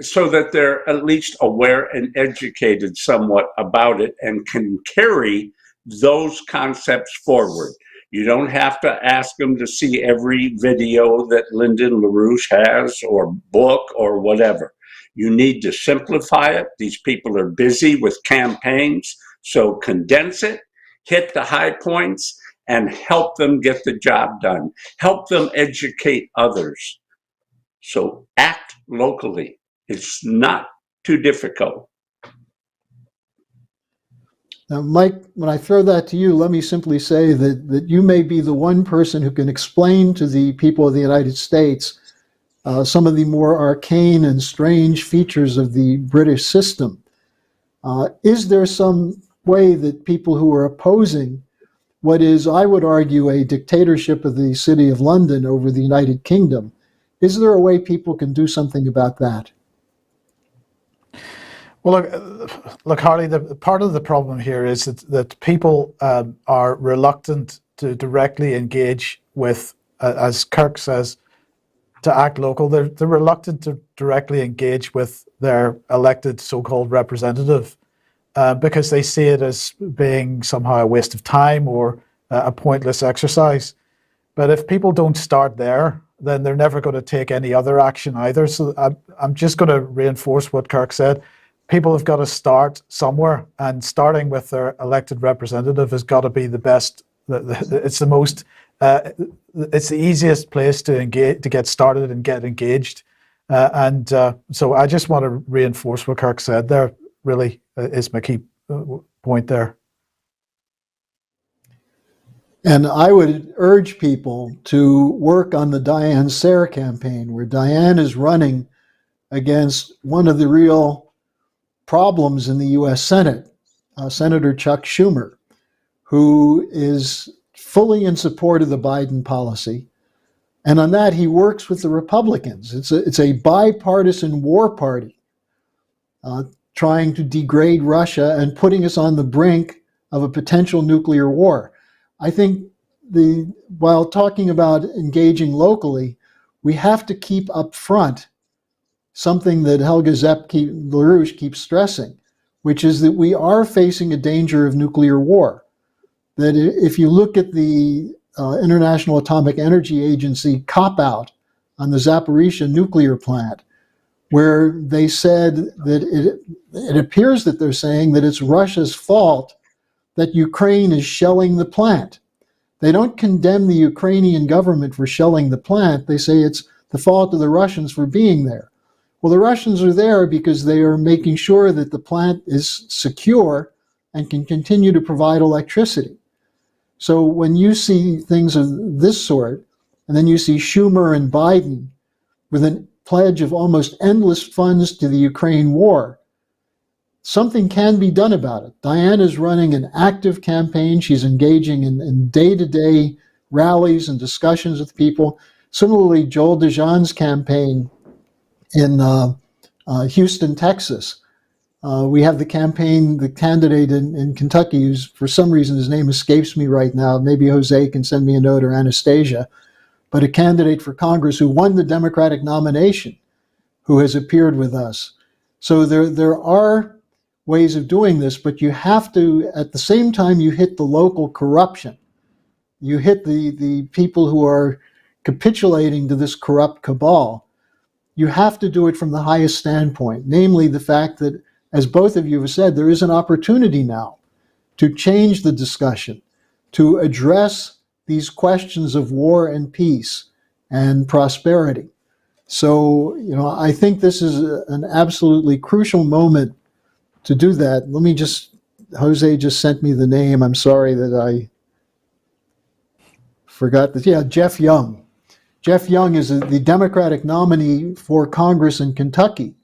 so that they're at least aware and educated somewhat about it and can carry those concepts forward. You don't have to ask them to see every video that Lyndon LaRouche has or book or whatever. You need to simplify it. These people are busy with campaigns, so condense it, hit the high points, and help them get the job done. Help them educate others. So act locally. It's not too difficult. Now, Mike, when I throw that to you, let me simply say that you may be the one person who can explain to the people of the United States some of the more arcane and strange features of the British system. Is there some way that people who are opposing what is, I would argue, a dictatorship of the City of London over the United Kingdom, is there a way people can do something about that? Well, look, Harley, part of the problem here is that people are reluctant to directly engage with, as Kirk says, to act local. They're reluctant to directly engage with their elected so-called representative because they see it as being somehow a waste of time or a pointless exercise. But if people don't start there, then they're never going to take any other action either. So I'm just going to reinforce what Kirk said. People have got to start somewhere, and starting with their elected representative has got to be the best. It's the most. It's the easiest place to engage, to get started and get engaged. So I just want to reinforce what Kirk said there. Really is my key point there. And I would urge people to work on the Diane Sayre campaign, where Diane is running against one of the real problems in the U.S. Senate, Senator Chuck Schumer, who is fully in support of the Biden policy. And on that, he works with the Republicans. It's a bipartisan war party trying to degrade Russia and putting us on the brink of a potential nuclear war. I think while talking about engaging locally, we have to keep up front something that Helga LaRouche keeps stressing, which is that we are facing a danger of nuclear war. That if you look at the International Atomic Energy Agency cop-out on the Zaporizhzhia nuclear plant, where they said that it appears that they're saying that it's Russia's fault that Ukraine is shelling the plant. They don't condemn the Ukrainian government for shelling the plant. They say it's the fault of the Russians for being there. Well, the Russians are there because they are making sure that the plant is secure and can continue to provide electricity. So when you see things of this sort, and then you see Schumer and Biden with a pledge of almost endless funds to the Ukraine war, something can be done about it. Diane is running an active campaign. She's engaging in day-to-day rallies and discussions with people. Similarly, Joel DeJean's campaign in Houston, Texas. We have the candidate in Kentucky, who's, for some reason, his name escapes me right now. Maybe Jose can send me a note, or Anastasia, but a candidate for Congress who won the Democratic nomination, who has appeared with us. So there are ways of doing this, but you have to, at the same time, you hit the local corruption. You hit the people who are capitulating to this corrupt cabal. You have to do it from the highest standpoint, namely the fact that, as both of you have said, there is an opportunity now to change the discussion, to address these questions of war and peace and prosperity. So, I think this is an absolutely crucial moment to do that. Let me Jose just sent me the name. I'm sorry that I forgot this. Yeah, Jeff Young. Jeff Young is the Democratic nominee for Congress in Kentucky,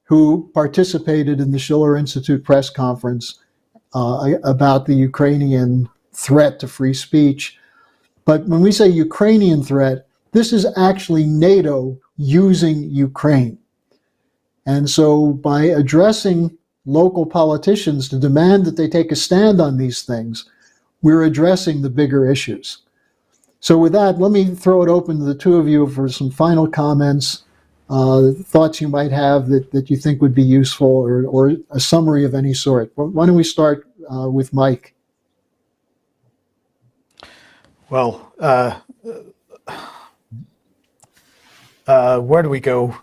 who participated in the Schiller Institute press conference about the Ukrainian threat to free speech. But when we say Ukrainian threat, this is actually NATO using Ukraine. And so by addressing local politicians to demand that they take a stand on these things, we're addressing the bigger issues. So with that, let me throw it open to the two of you for some final comments, thoughts you might have that you think would be useful, or a summary of any sort. Why don't we start with Mike? Well, where do we go?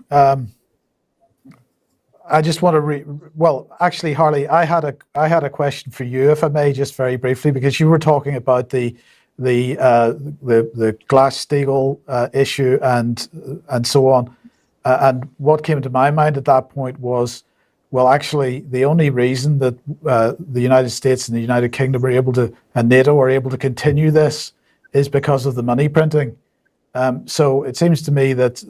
I just want to well, actually, Harley, I had a question for you, if I may, just very briefly, because you were talking about the Glass-Steagall issue and so on, and what came to my mind at that point was, well, actually, the only reason that the United States and the United Kingdom are able to, and NATO are able to continue this, is because of the money printing. So it seems to me that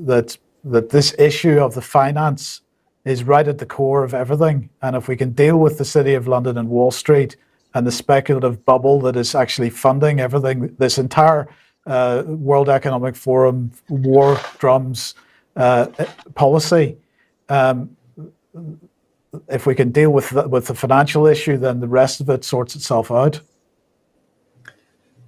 this issue of the finance is right at the core of everything. And if we can deal with the City of London and Wall Street and the speculative bubble that is actually funding everything, this entire World Economic Forum, war drums policy, if we can deal with the financial issue, then the rest of it sorts itself out.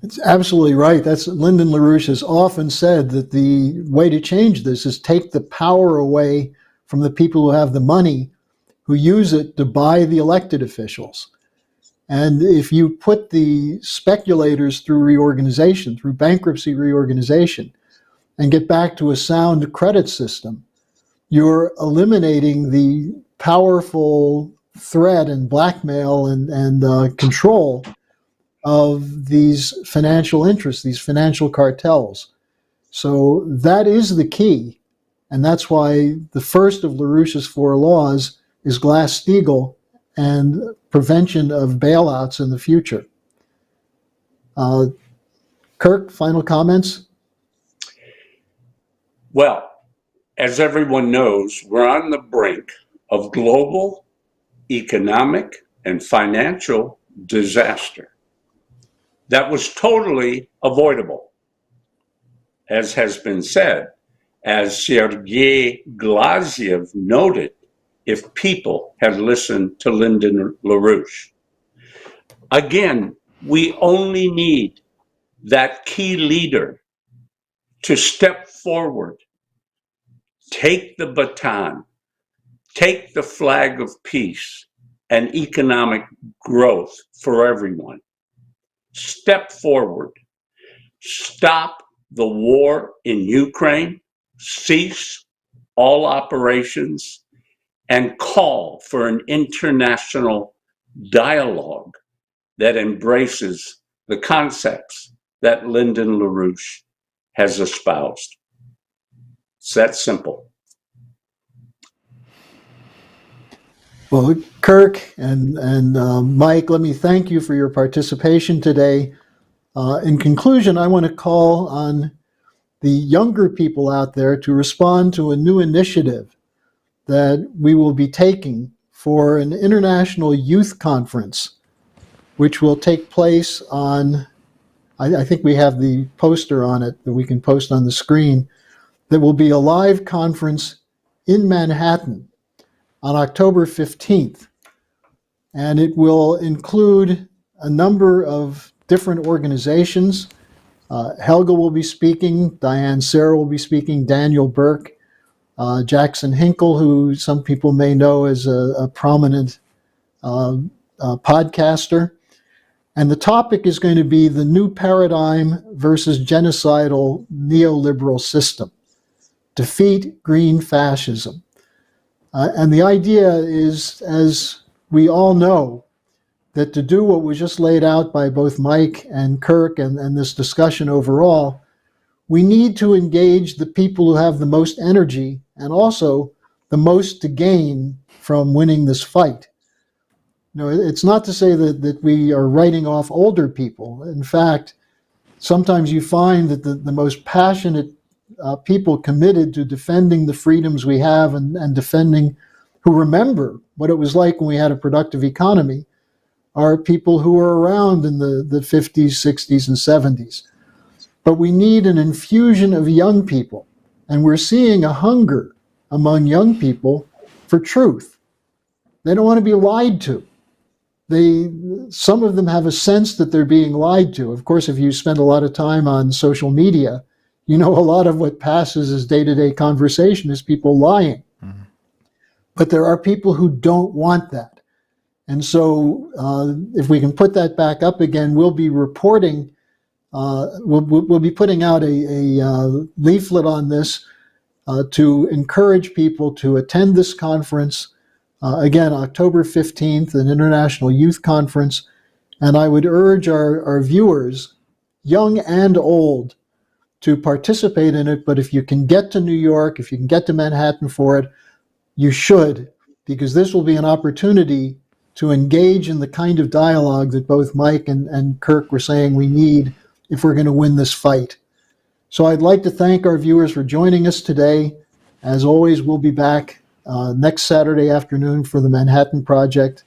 It's absolutely right. That's Lyndon LaRouche has often said that the way to change this is take the power away from the people who have the money, who use it to buy the elected officials. And if you put the speculators through reorganization, through bankruptcy reorganization, and get back to a sound credit system, you're eliminating the powerful threat and blackmail and control of these financial interests, these financial cartels. So that is the key. And that's why the first of LaRouche's 4 laws is Glass-Steagall and prevention of bailouts in the future. Kirk, final comments? Well, as everyone knows, we're on the brink of global economic and financial disaster that was totally avoidable. As has been said, as Sergei Glaziev noted, if people had listened to Lyndon LaRouche. Again, we only need that key leader to step forward, take the baton, take the flag of peace and economic growth for everyone. Step forward, stop the war in Ukraine, cease all operations, and call for an international dialogue that embraces the concepts that Lyndon LaRouche has espoused. It's that simple. Well, Kirk and Mike, let me thank you for your participation today. In conclusion, I want to call on the younger people out there to respond to a new initiative that we will be taking for an international youth conference, which will take place on, I think we have the poster on it that we can post on the screen, that will be a live conference in Manhattan on October 15th. And it will include a number of different organizations. Helga will be speaking, Diane Sarah will be speaking, Daniel Burke, Jackson Hinkle, who some people may know as a prominent podcaster. And the topic is going to be the new paradigm versus genocidal neoliberal system. Defeat green fascism. And the idea is, as we all know, that to do what was just laid out by both Mike and Kirk and this discussion overall, we need to engage the people who have the most energy and also the most to gain from winning this fight. You know, it's not to say that we are writing off older people. In fact, sometimes you find that the most passionate people committed to defending the freedoms we have and defending, who remember what it was like when we had a productive economy, are people who were around in the 50s, 60s, and 70s. But we need an infusion of young people. And we're seeing a hunger among young people for truth. They don't want to be lied to. Some of them have a sense that they're being lied to. Of course, if you spend a lot of time on social media, you know a lot of what passes as day-to-day conversation is people lying. Mm-hmm. But there are people who don't want that. And so if we can put that back up again, we'll be reporting, we'll be putting out a leaflet on this to encourage people to attend this conference. Again, October 15th, an International Youth Conference. And I would urge our viewers, young and old, to participate in it. But if you can get to New York, if you can get to Manhattan for it, you should, because this will be an opportunity to engage in the kind of dialogue that both Mike and Kirk were saying we need if we're going to win this fight. So I'd like to thank our viewers for joining us today. As always, we'll be back next Saturday afternoon for the Manhattan Project.